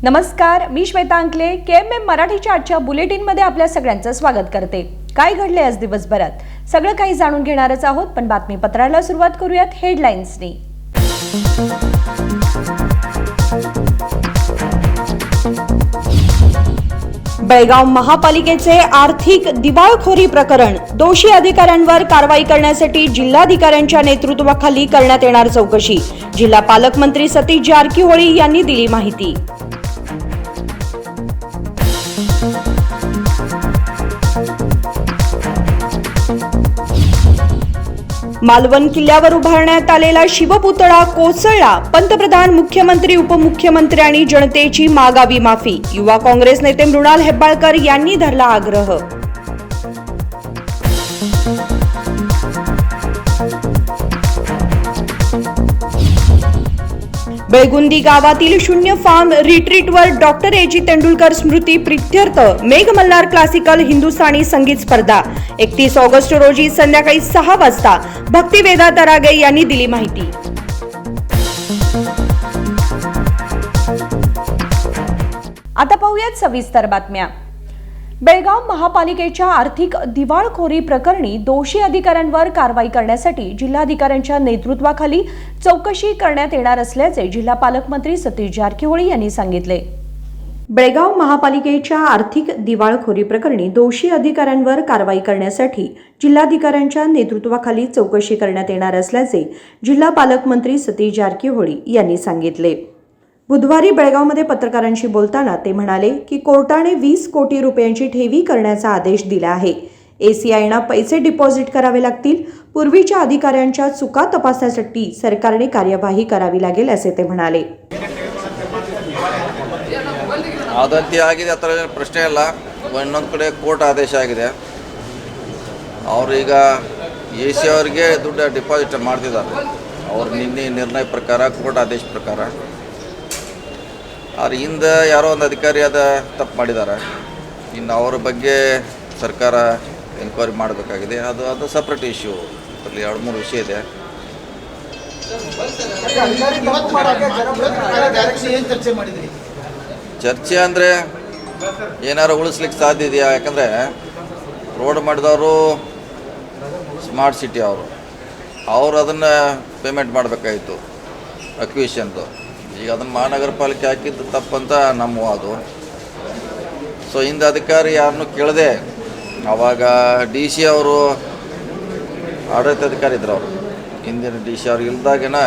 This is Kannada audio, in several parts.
नमस्कार, मी श्वेता अंकले KMM मराठीच्या आजच्या बुलेटिनमध्ये आपल्या सगळ्यांचं स्वागत करते। काय घडले आज दिवसभरात सगळं काही जाणून घेणारच आहोत, पण बातमीपत्राला सुरुवात करूयात हेडलाईन्सनी। बेळगाव महापालिकेचे आर्थिक दिवाळखोरी प्रकरण, दोषी अधिकाऱ्यांवर कारवाई करण्यासाठी जिल्हाधिकाऱ्यांच्या नेतृत्वाखाली करण्यात येणार चौकशी। जिल्हा पालकमंत्री सतीश जारकीहोळी यांनी दिली माहिती। मालवण किल्ल्यावर उभारण्यात आलेला शिवपुतळा कोसळला, पंतप्रधान, मुख्यमंत्री, उपमुख्यमंत्री आणि जनतेची मागावी माफी। युवा काँग्रेस नेते मृणाल हेब्बाळकर यांनी धरला आग्रह। बेळगुंदी गावातील शून्य फार्म रिट्रीटवर डॉक्टर A.G. तेंडुलकर स्मृती प्रित्यर्थ मेघ मल्हार क्लासिकल हिंदुस्थानी संगीत स्पर्धा 31 ऑगस्ट रोजी संध्याकाळी 6 वाजता भक्तिवेदा तरागे यांनी दिली माहिती। आता पाहूयात सविस्तर बातम्या। बेळगाव महापालिकेच्या आर्थिक दिवाळखोरी प्रकरणी दोषी अधिकाऱ्यांवर कारवाई करण्यासाठी जिल्हाधिकाऱ्यांच्या नेतृत्वाखाली चौकशी करण्यात येणार असल्याचे जिल्हा पालकमंत्री सतीश जारकीहोळी यांनी सांगितले। बेळगाव महापालिकेच्या आर्थिक दिवाळखोरी प्रकरणी दोषी अधिकाऱ्यांवर कारवाई करण्यासाठी जिल्हाधिकाऱ्यांच्या नेतृत्वाखाली चौकशी करण्यात येणार असल्याचे जिल्हा पालकमंत्री सतीश जारकीहोळी यांनी सांगितले। बुधवारी बेळगावमध्ये पत्रकारांशी बोलताना ते म्हणाले की कोर्टाने 20 कोटी रुपयांची ठेवी करण्याचा आदेश दिला आहे। ACIना पैसे डिपॉझिट करावे लागतील। पूर्वीच्या अधिकाऱ्यांच्या चुका तपासण्यासाठी सरकारने कार्यवाही करावी लागेल असे ते म्हणाले। ಆದಂತೆ ಆಗಿದೆ, ಆ ಥರ ಪ್ರಶ್ನೆ ಇಲ್ಲ। ಇನ್ನೊಂದು ಕಡೆ ಕೋರ್ಟ್ ಆದೇಶ ಆಗಿದೆ, ಅವರೀಗ AC ಅವರಿಗೆ ದುಡ್ಡು ಡಿಪಾಸಿಟ್ ಮಾಡ್ತಿದ್ದಾರೆ। ಅವ್ರು ನಿನ್ನೆ ನಿರ್ಣಯ ಪ್ರಕಾರ ಕೋರ್ಟ್ ಆದೇಶ ಪ್ರಕಾರ ಅವ್ರ ಹಿಂದೆ ಯಾರೋ ಒಂದು ಅಧಿಕಾರಿ ತಪ್ಪು ಮಾಡಿದ್ದಾರೆ। ಇನ್ನು ಅವರ ಬಗ್ಗೆ ಸರ್ಕಾರ ಎನ್ಕ್ವೈರಿ ಮಾಡಬೇಕಾಗಿದೆ। ಅದು ಸಪ್ರೇಟ್ ಇಶ್ಯೂ, ಅದರಲ್ಲಿ 2-3 ವಿಷಯ ಇದೆ। ಚರ್ಚೆ ಅಂದರೆ ಏನಾರು ಉಳಿಸ್ಲಿಕ್ಕೆ ಸಾಧ್ಯ ಇದೆಯಾ? ಯಾಕಂದರೆ ರೋಡ್ ಮಾಡಿದವರು ಸ್ಮಾರ್ಟ್ ಸಿಟಿ ಅವರು ಅದನ್ನು ಪೇಮೆಂಟ್ ಮಾಡಬೇಕಾಯಿತು ಅಕ್ವಿಷನ್ದು। ಈಗ ಅದನ್ನು ಮಹಾನಗರ ಪಾಲಿಕೆ ಹಾಕಿದ್ದು ತಪ್ಪಂತ ನಮ್ಮ ವಾದು। ಸೊ ಹಿಂದೆ ಅಧಿಕಾರಿ ಯಾರನ್ನೂ ಕೇಳದೆ ಆವಾಗ DC ಅವರು ಆಡಳಿತಾಧಿಕಾರಿ ಇದ್ರು, ಅವರು ಹಿಂದಿನ DC ಅವ್ರು ಇಲ್ದಾಗೇನ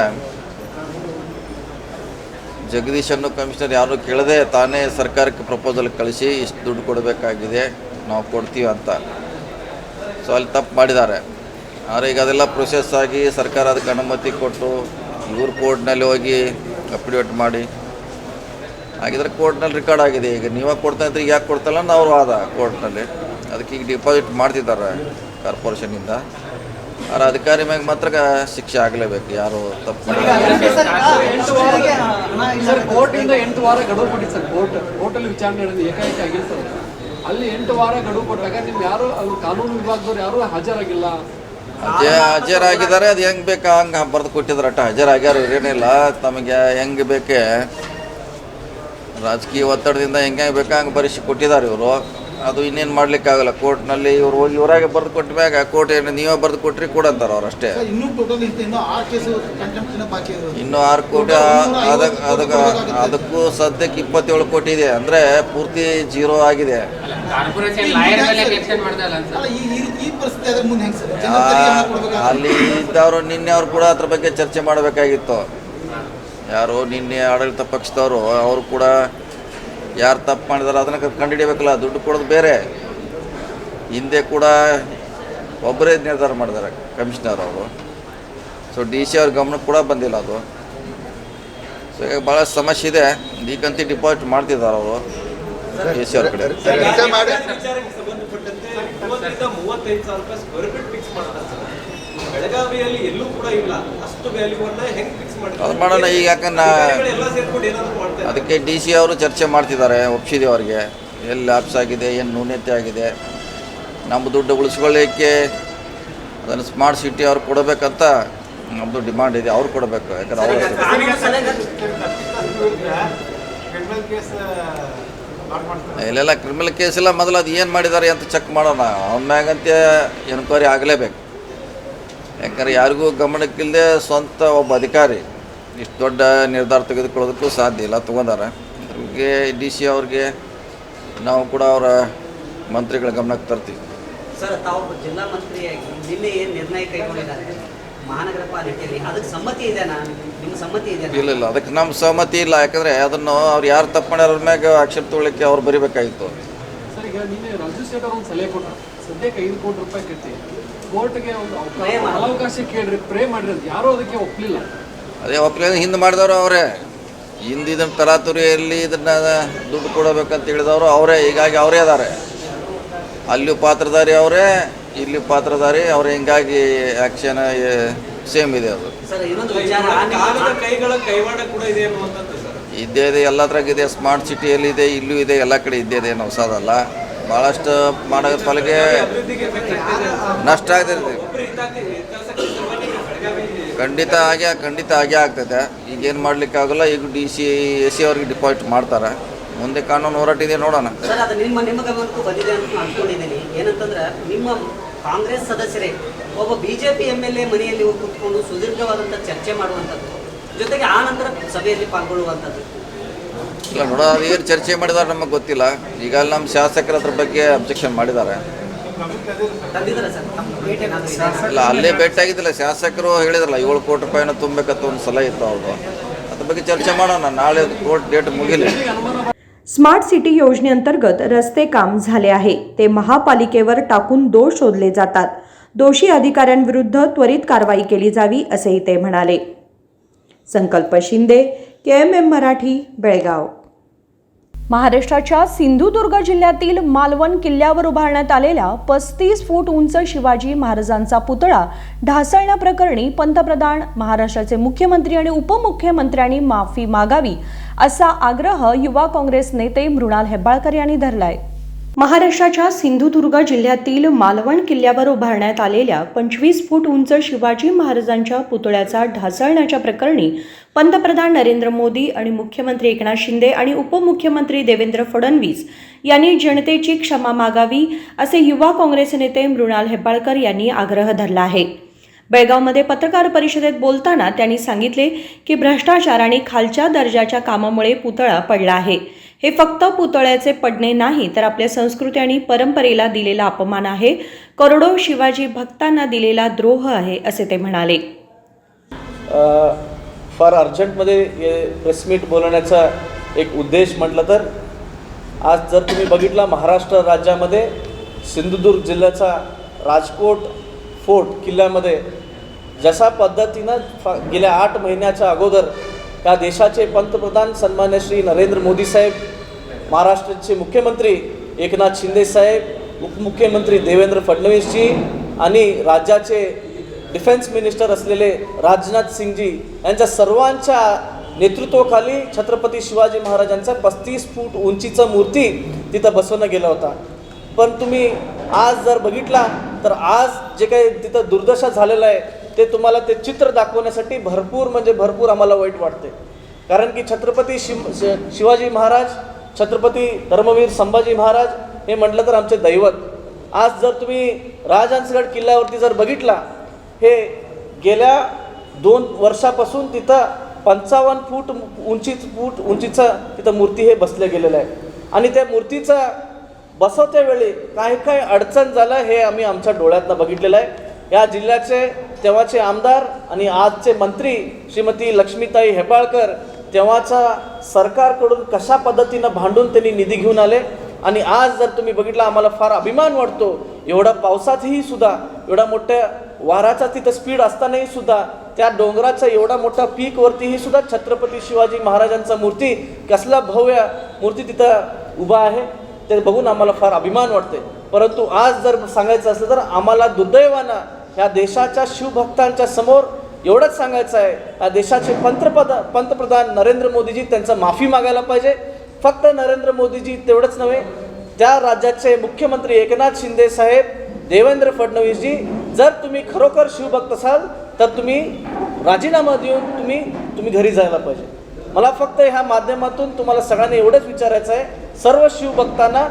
ಜಗದೀಶ್ ಅನ್ನೋ ಕಮಿಷನರ್ ಯಾರು ಕೇಳದೆ ತಾನೇ ಸರ್ಕಾರಕ್ಕೆ ಪ್ರಪೋಸಲ್ ಕಳಿಸಿ ಇಷ್ಟು ದುಡ್ಡು ಕೊಡಬೇಕಾಗಿದೆ, ನಾವು ಕೊಡ್ತೀವಿ ಅಂತ। ಸೊ ಅಲ್ಲಿ ತಪ್ಪು ಮಾಡಿದ್ದಾರೆ। ಆದರೆ ಈಗ ಅದೆಲ್ಲ ಪ್ರೊಸೆಸ್ ಆಗಿ ಸರ್ಕಾರ ಅದಕ್ಕೆ ಅನುಮತಿ ಕೊಟ್ಟು ಇವ್ರು ಕೋರ್ಟ್ನಲ್ಲಿ ಹೋಗಿ ಅಫಿಡವಿಟ್ ಮಾಡಿ ಹಾಗಿದ್ರೆ ಕೋರ್ಟ್ನಲ್ಲಿ ರೆಕಾರ್ಡ್ ಆಗಿದೆ। ಈಗ ನೀವೇ ಕೊಡ್ತಾ ಇದ್ರೆ ಯಾಕೆ ಕೊಡ್ತಲ್ಲ ಅಂತ ಅವರು ವಾದ ಕೋರ್ಟ್ನಲ್ಲಿ। ಅದಕ್ಕೆ ಈಗ ಡಿಪಾಸಿಟ್ ಮಾಡ್ತಿದ್ದಾರೆ ಕಾರ್ಪೊರೇಷನಿಂದ। ಆದರೆ ಅಧಿಕಾರಿ ಮ್ಯಾಗ ಮಾತ್ರ ಶಿಕ್ಷೆ ಆಗಲೇಬೇಕು, ಯಾರು ತಪ್ಪು ಕೋರ್ಟಿಂದ 8 ವಾರ ಗಡುವು ಕೊಟ್ಟಿದ್ದು ಸರ್। ಕೋರ್ಟಲ್ಲಿ ವಿಚಾರಣೆ ಏಕಾಏಕಿ ಆಗಿಲ್ಲ ಸರ್। ಅಲ್ಲಿ 8 ವಾರ ಗಡುವು ಕೊಟ್ಟಾಗ ನೀವು ಯಾರು ಕಾನೂನು ವಿಭಾಗದವ್ರು ಯಾರು ಹಾಜರಾಗಿಲ್ಲ, ಹಾಜರಾಗಿದ್ದಾರೆ। ಅದು ಹೆಂಗೆ ಬೇಕಾ ಹಂಗೆ ಬರೆದು ಕೊಟ್ಟಿದ್ರೆ ಅಟ್ಟ ಹಾಜರಾಗ್ಯಾರ, ಏನಿಲ್ಲ ತಮಗೆ ಹೆಂಗೆ ಬೇಕೆ ರಾಜಕೀಯ ಒತ್ತಡದಿಂದ ಹೆಂಗೆ ಬೇಕಾ ಹಂಗೆ ಬರೆಸಿ ಕೊಟ್ಟಿದ್ದಾರೆ ಇವರು। ಅದು ಇನ್ನೇನು ಮಾಡ್ಲಿಕ್ಕಾಗಲ್ಲ ಕೋರ್ಟ್ನಲ್ಲಿ। ಇವ್ರು ಹೋಗಿ ಇವರಾಗೆ ಬರೆದು ಕೊಟ್ಟ ಮ್ಯಾಗ ಕೋರ್ಟ್ ಏನು ನೀವೇ ಬರೆದು ಕೊಟ್ರಿ ಕೊಡಂತಾರೆ ಅವ್ರು ಅಷ್ಟೇ। ಇನ್ನೂ 6 ಕೋಟಿ ಅದಕ್ಕೂ ಸದ್ಯಕ್ಕೆ 27 ಕೋಟಿ ಇದೆ, ಅಂದರೆ ಪೂರ್ತಿ ಜೀರೋ ಆಗಿದೆ। ಅಲ್ಲಿ ಇದ್ದವರು ನಿನ್ನೆ ಅವ್ರು ಕೂಡ ಅದ್ರ ಬಗ್ಗೆ ಚರ್ಚೆ ಮಾಡಬೇಕಾಗಿತ್ತು। ಯಾರು ನಿನ್ನೆ ಆಡಳಿತ ಪಕ್ಷದವರು ಅವರು ಕೂಡ ಯಾರು ತಪ್ಪು ಮಾಡಿದಾರೆ ಅದನ್ನು ಕಂಡುಹಿಡಿಯಬೇಕಲ್ಲ, ದುಡ್ಡು ಕೊಡೋದು ಬೇರೆ। ಹಿಂದೆ ಕೂಡ ಒಬ್ಬರೇ ನಿರ್ಧಾರ ಮಾಡಿದ್ದಾರೆ ಕಮಿಷನರ್ ಅವರು। ಸೊ DC ಅವ್ರ ಗಮನಕ್ಕೆ ಕೂಡ ಬಂದಿಲ್ಲ ಅದು। ಸೊ ಈಗ ಭಾಳ ಸಮಸ್ಯೆ ಇದೆ, ಈಗಂತೂ ಡಿಪಾಸಿಟ್ ಮಾಡ್ತಿದ್ದಾರೆ ಅವರು DC ಅವ್ರ ಕಡೆ। ಅದು ಮಾಡೋಣ ಈಗ, ಯಾಕಂದ್ರೆ ಅದಕ್ಕೆ DC ಅವರು ಚರ್ಚೆ ಮಾಡ್ತಿದ್ದಾರೆ, ಒಪ್ಪಿಸಿದೆ ಅವ್ರಿಗೆ ಎಲ್ಲಿ ಲ್ಯಾಪ್ಸ್ ಆಗಿದೆ, ಏನು ನ್ಯೂನತೆ ಆಗಿದೆ, ನಮ್ಮ ದುಡ್ಡು ಉಳಿಸ್ಕೊಳ್ಳಿಕ್ಕೆ ಅದನ್ನು ಸ್ಮಾರ್ಟ್ ಸಿಟಿ ಅವ್ರು ಕೊಡಬೇಕಂತ ನಮ್ಮದು ಡಿಮಾಂಡ್ ಇದೆ, ಅವ್ರು ಕೊಡಬೇಕು. ಯಾಕಂದ್ರೆ ಅವರು ಕ್ರಿಮಿನಲ್ ಕೇಸ್ ಇಲ್ಲೆಲ್ಲ ಕ್ರಿಮಿನಲ್ ಕೇಸ್ ಎಲ್ಲ ಮೊದಲು ಅದು ಏನು ಮಾಡಿದ್ದಾರೆ ಅಂತ ಚೆಕ್ ಮಾಡೋಣ. ಅವನ ಮ್ಯಾಗಂತೆ ಎನ್ಕ್ವೈರಿ ಆಗಲೇಬೇಕು. ಯಾಕಂದ್ರೆ ಯಾರಿಗೂ ಗಮನಕ್ಕಿಲ್ಲದೆ ಸ್ವಂತ ಒಬ್ಬ ಅಧಿಕಾರಿ ಇಷ್ಟು ದೊಡ್ಡ ನಿರ್ಧಾರ ತೆಗೆದುಕೊಳ್ಳೋದಕ್ಕೂ ಸಾಧ್ಯ ಇಲ್ಲ, ತೊಗೊಂಡಾರೆ. ಅದ್ರಿಗೆ DC ಅವ್ರಿಗೆ ನಾವು ಕೂಡ ಅವರ ಮಂತ್ರಿಗಳ ಗಮನಕ್ಕೆ ತರ್ತೀವಿ. ಸರ್, ತಾವು ಜಿಲ್ಲಾ ಮಂತ್ರಿಯಾಗಿ ನಿನ್ನೆ ಏನು ನಿರ್ಣಯ ಕೈಗೊಂಡಿದ್ದಾರೆ ಮಹಾನಗರ ಪಾಲಿಕೆಯಲ್ಲಿ, ಅದಕ್ಕೆ ಸಮ್ಮತಿ ಇದೆನಾ? ನಿಮ್ಮ ಸಮ್ಮತಿ ಇದೆಯಾ? ಇಲ್ಲ, ಅದಕ್ಕೆ ನಮ್ಮ ಸಹಮತಿ ಇಲ್ಲ. ಯಾಕಂದರೆ ಅದನ್ನು ಅವ್ರು ಯಾರು ತಪ್ಪು ಮಾಡ್ಯಾರ ಮ್ಯಾಗ ಆಕ್ಷೇಪ ತೊಗೊಳಿಕ್ಕೆ ಅವ್ರು ಬರೀಬೇಕಾಗಿತ್ತು. ಸರ್, ಈಗ ನಿನ್ನೆ ರಾಜು ಸೇಠ್ ಅವರು ಒಂದು ಸಲಹೆ ಕೊಟ್ಟರು, ಸದ್ಯಕ್ಕೆ 5 ಕೋಟಿ ರೂಪಾಯಿ ಕಟ್ಟಿ ಕೋರ್ಟ್ಗೆ ಒಂದು ಅವಕಾಶ ಕೇಳ್ರಿ, ಪ್ರೇ ಮಾಡ್ರಿ ಅಂತ. ಯಾರೂ ಅದಕ್ಕೆ ಒಪ್ಪಲಿಲ್ಲ. ಅದೇ ಒಪ್ಪಲಿಲ್ಲ, ಹಿಂದೆ ಮಾಡಿದವರು ಅವರೇ. ಹಿಂದೆ ಇದನ್ನು ತರಾತುರಿಯಲ್ಲಿ ಇದನ್ನು ದುಡ್ಡು ಕೊಡಬೇಕಂತ ಹೇಳಿದವರು ಅವರೇ. ಹೀಗಾಗಿ ಅವರೇ ಅದಾರೆ, ಅಲ್ಲಿಯೂ ಪಾತ್ರಧಾರಿ ಅವರೇ, ಇಲ್ಲಿ ಪಾತ್ರಧಾರಿ ಅವರೇ. ಹಿಂಗಾಗಿ ಆ್ಯಕ್ಷನ್ ಸೇಮ್ ಇದೆ. ಅದು ಸರ್, ಇನ್ನೊಂದು ವಿಚಾರ, ಕೈಗಳ ಕೈವಾಡ ಕೂಡ ಇದೆ ಅನ್ನುವಂಥದ್ದು ಸರ್. ಇದ್ದೇ ಇದೆ, ಎಲ್ಲದ್ರಾಗಿದೆ. ಸ್ಮಾರ್ಟ್ ಸಿಟಿಯಲ್ಲಿ ಇದೆ, ಇಲ್ಲೂ ಇದೆ, ಎಲ್ಲ ಕಡೆ ಇದ್ದೇ ಇದೆ, ಏನು ಹೊಸದಲ್ಲ. ಭಾಳಷ್ಟು ಮಹಾನಗರ ಪಾಲಿಕೆ ನಷ್ಟ ಆಗ್ತಿದೆ. ಖಂಡಿತ ಆಗೇ ಆಗ್ತೈತೆ. ಈಗೇನು ಮಾಡಲಿಕ್ಕಾಗಲ್ಲ. ಈಗ DC AC ಅವ್ರಿಗೆ ಡಿಪಾಸಿಟ್ ಮಾಡ್ತಾರೆ. ಮುಂದೆ ಕಾನೂನು ಹೋರಾಟ ಇದೆ, ನೋಡೋಣ. ಸರ್, ಅದು ನಿಮ್ಮ ಗಮನಕ್ಕೂ ಬಂದಿದೆ ಅಂತ ಅನ್ಕೊಂಡಿದ್ದೀನಿ. ಏನಂತಂದ್ರೆ, ನಿಮ್ಮ ಕಾಂಗ್ರೆಸ್ ಸದಸ್ಯರೇ ಒಬ್ಬ BJP MLA ಮನೆಯಲ್ಲಿ ಹೋಗಿ ಕೂತ್ಕೊಂಡು ಸುದೀರ್ಘವಾದಂಥ ಚರ್ಚೆ ಮಾಡುವಂಥದ್ದು, ಜೊತೆಗೆ ಆ ನಂತರ ಸಭೆಯಲ್ಲಿ ಪಾಲ್ಗೊಳ್ಳುವಂಥದ್ದು. ಇಲ್ಲ ನೋಡೋ, ಅದು ಏನು ಚರ್ಚೆ ಮಾಡಿದಾರೆ ನಮಗೆ ಗೊತ್ತಿಲ್ಲ. ಈಗ ನಮ್ಮ ಶಾಸಕರ ಅದ್ರ ಬಗ್ಗೆ ಅಬ್ಜೆಕ್ಷನ್ ಮಾಡಿದ್ದಾರೆ. ತಂದಿದ್ದಾರೆ ಸರ್, ತಮ್ಮ ಭೇಟಿ ಏನಾದರೂ ಇದೆಯಾ? ಇಲ್ಲ, ಅಲ್ಲೇ ಭೇಟಿಯಾಗಿದ್ದಿಲ್ಲ. ಶಾಸಕರು ಹೇಳಿದ್ರಲ್ಲ 7 ಕೋಟಿ ರೂಪಾಯಿನ ತುಂಬಬೇಕಂತ ಒಂದು ಸಲ ಇತ್ತು ಅವ್ರದ್ದು. ಅದ್ರ ಬಗ್ಗೆ ಚರ್ಚೆ ಮಾಡೋಣ. नाळे कोर्ट डेट मुगेल. स्मार्ट सिटी योजनेअंतर्गत रस्ते काम झाले आहे, ते महापालिकेवर टाकून दोष शोधले जातात. दोषी अधिकाऱ्यांविरुद्ध त्वरित कारवाई केली जावी असेही ते म्हणाले. संकल्प शिंदे, KMM मराठी, बेळगाव. महाराष्ट्राच्या सिंधुदुर्ग जिल्ह्यातील मालवण किल्ल्यावर उभारण्यात आलेल्या 35 फूट उंच शिवाजी महाराजांचा पुतळा ढासळण्याप्रकरणी पंतप्रधान, महाराष्ट्राचे मुख्यमंत्री आणि उपमुख्यमंत्र्यांनी माफी मागावी असा आग्रह युवा काँग्रेस नेते मृणाल हेब्बाळकर यांनी धरलाय. महाराष्ट्राच्या सिंधुदुर्ग जिल्ह्यातील मालवण किल्ल्यावर उभारण्यात आलेल्या 25 फूट उंच शिवाजी महाराजांच्या पुतळ्याचा ढासळण्याच्या प्रकरणी पंतप्रधान नरेंद्र मोदी आणि मुख्यमंत्री एकनाथ शिंदे आणि उपमुख्यमंत्री देवेंद्र फडणवीस यांनी जनतेची क्षमा मागावी असे युवा काँग्रेस नेते मृणाल हेब्बाळकर यांनी आग्रह धरला आहे. बेळगावमध्ये पत्रकार परिषदेत बोलताना त्यांनी सांगितले की भ्रष्टाचार आणि खालच्या दर्जाच्या कामामुळे पुतळा पडला आहे. हे फक्त पुतळ्याचे पडणे नाही, तर आपल्या संस्कृती आणि परंपरेला दिलेला अपमान आहे. करोडो शिवाजी भक्तांना दिलेला द्रोह आहे असे ते म्हणाले. फार अर्जंटमध्ये प्रेस मीट बोलवण्याचा एक उद्देश म्हटलं तर, आज जर तुम्ही बघितला महाराष्ट्र राज्यामध्ये सिंधुदुर्ग जिल्ह्याचा राजकोट फोर्ट किल्ल्यामध्ये जशा पद्धतीनं गेल्या 8 महिन्याच्या अगोदर या देशाचे पंतप्रधान सन्मान्य श्री नरेंद्र मोदी साहेब, महाराष्ट्राचे मुख्यमंत्री एकनाथ शिंदे साहेब, उपमुख्यमंत्री देवेंद्र फडणवीसजी आणि राज्याचे डिफेन्स मिनिस्टर असलेले राजनाथ सिंगजी यांच्या सर्वांच्या नेतृत्वाखाली छत्रपती शिवाजी महाराजांचा 35 फूट उंचीचा मूर्ती तिथं बसवणं गेला होता. पण तुम्ही आज जर बघितला तर आज जे काही तिथं दुर्दशा झालेलं आहे ते तुम्हाला ते चित्र दाखवण्यासाठी भरपूर म्हणजे भरपूर आम्हाला वाईट वाटते. कारण की छत्रपती शिवाजी महाराज, छत्रपती धर्मवीर संभाजी महाराज हे म्हटलं तर आमचे दैवत. आज जर तुम्ही राजहंसगड किल्ल्यावरती जर बघितला, हे गेल्या 2 वर्षापासून तिथं 55 फूट उंचीचं तिथं मूर्ती हे बसलं गेलेलं आहे. आणि त्या मूर्तीचा बसवत्या वेळी काय अडचण झालं हे आम्ही आमच्या डोळ्यातनं बघितलेलं आहे. या जिल्ह्याचे तेव्हाचे आमदार आणि आजचे मंत्री श्रीमती लक्ष्मीताई हेब्बाळकर तेव्हाचा सरकारकडून कशा पद्धतीनं भांडून त्यांनी निधी घेऊन आले. आणि आज जर तुम्ही बघितलं, आम्हाला फार अभिमान वाटतो, एवढा पावसातही सुद्धा, एवढा मोठ्या वाराचा तिथं स्पीड असतानाही सुद्धा त्या डोंगराचा एवढा मोठा पीकवरतीही सुद्धा छत्रपती शिवाजी महाराजांचा मूर्ती, कसला भव्य मूर्ती तिथं उभा आहे ते बघून आम्हाला फार अभिमान वाटते. परंतु आज जर सांगायचं असलं तर आम्हाला दुर्दैवानं ह्या देशाच्या शिवभक्तांच्या समोर एवढंच सांगायचं आहे, या देशाचे पंतप्रधान नरेंद्र मोदीजी त्यांचं माफी मागायला पाहिजे. फक्त नरेंद्र मोदीजी तेवढंच नव्हे, त्या राज्याचे मुख्यमंत्री एकनाथ शिंदे साहेब, देवेंद्र फडणवीसजी, जर तुम्ही खरोखर शिवभक्त असाल तर तुम्ही राजीनामा देऊन तुम्ही घरी जायला पाहिजे. मला फक्त ह्या माध्यमातून तुम्हाला सगळ्यांना एवढंच विचारायचं आहे, सर्व शिवभक्तांना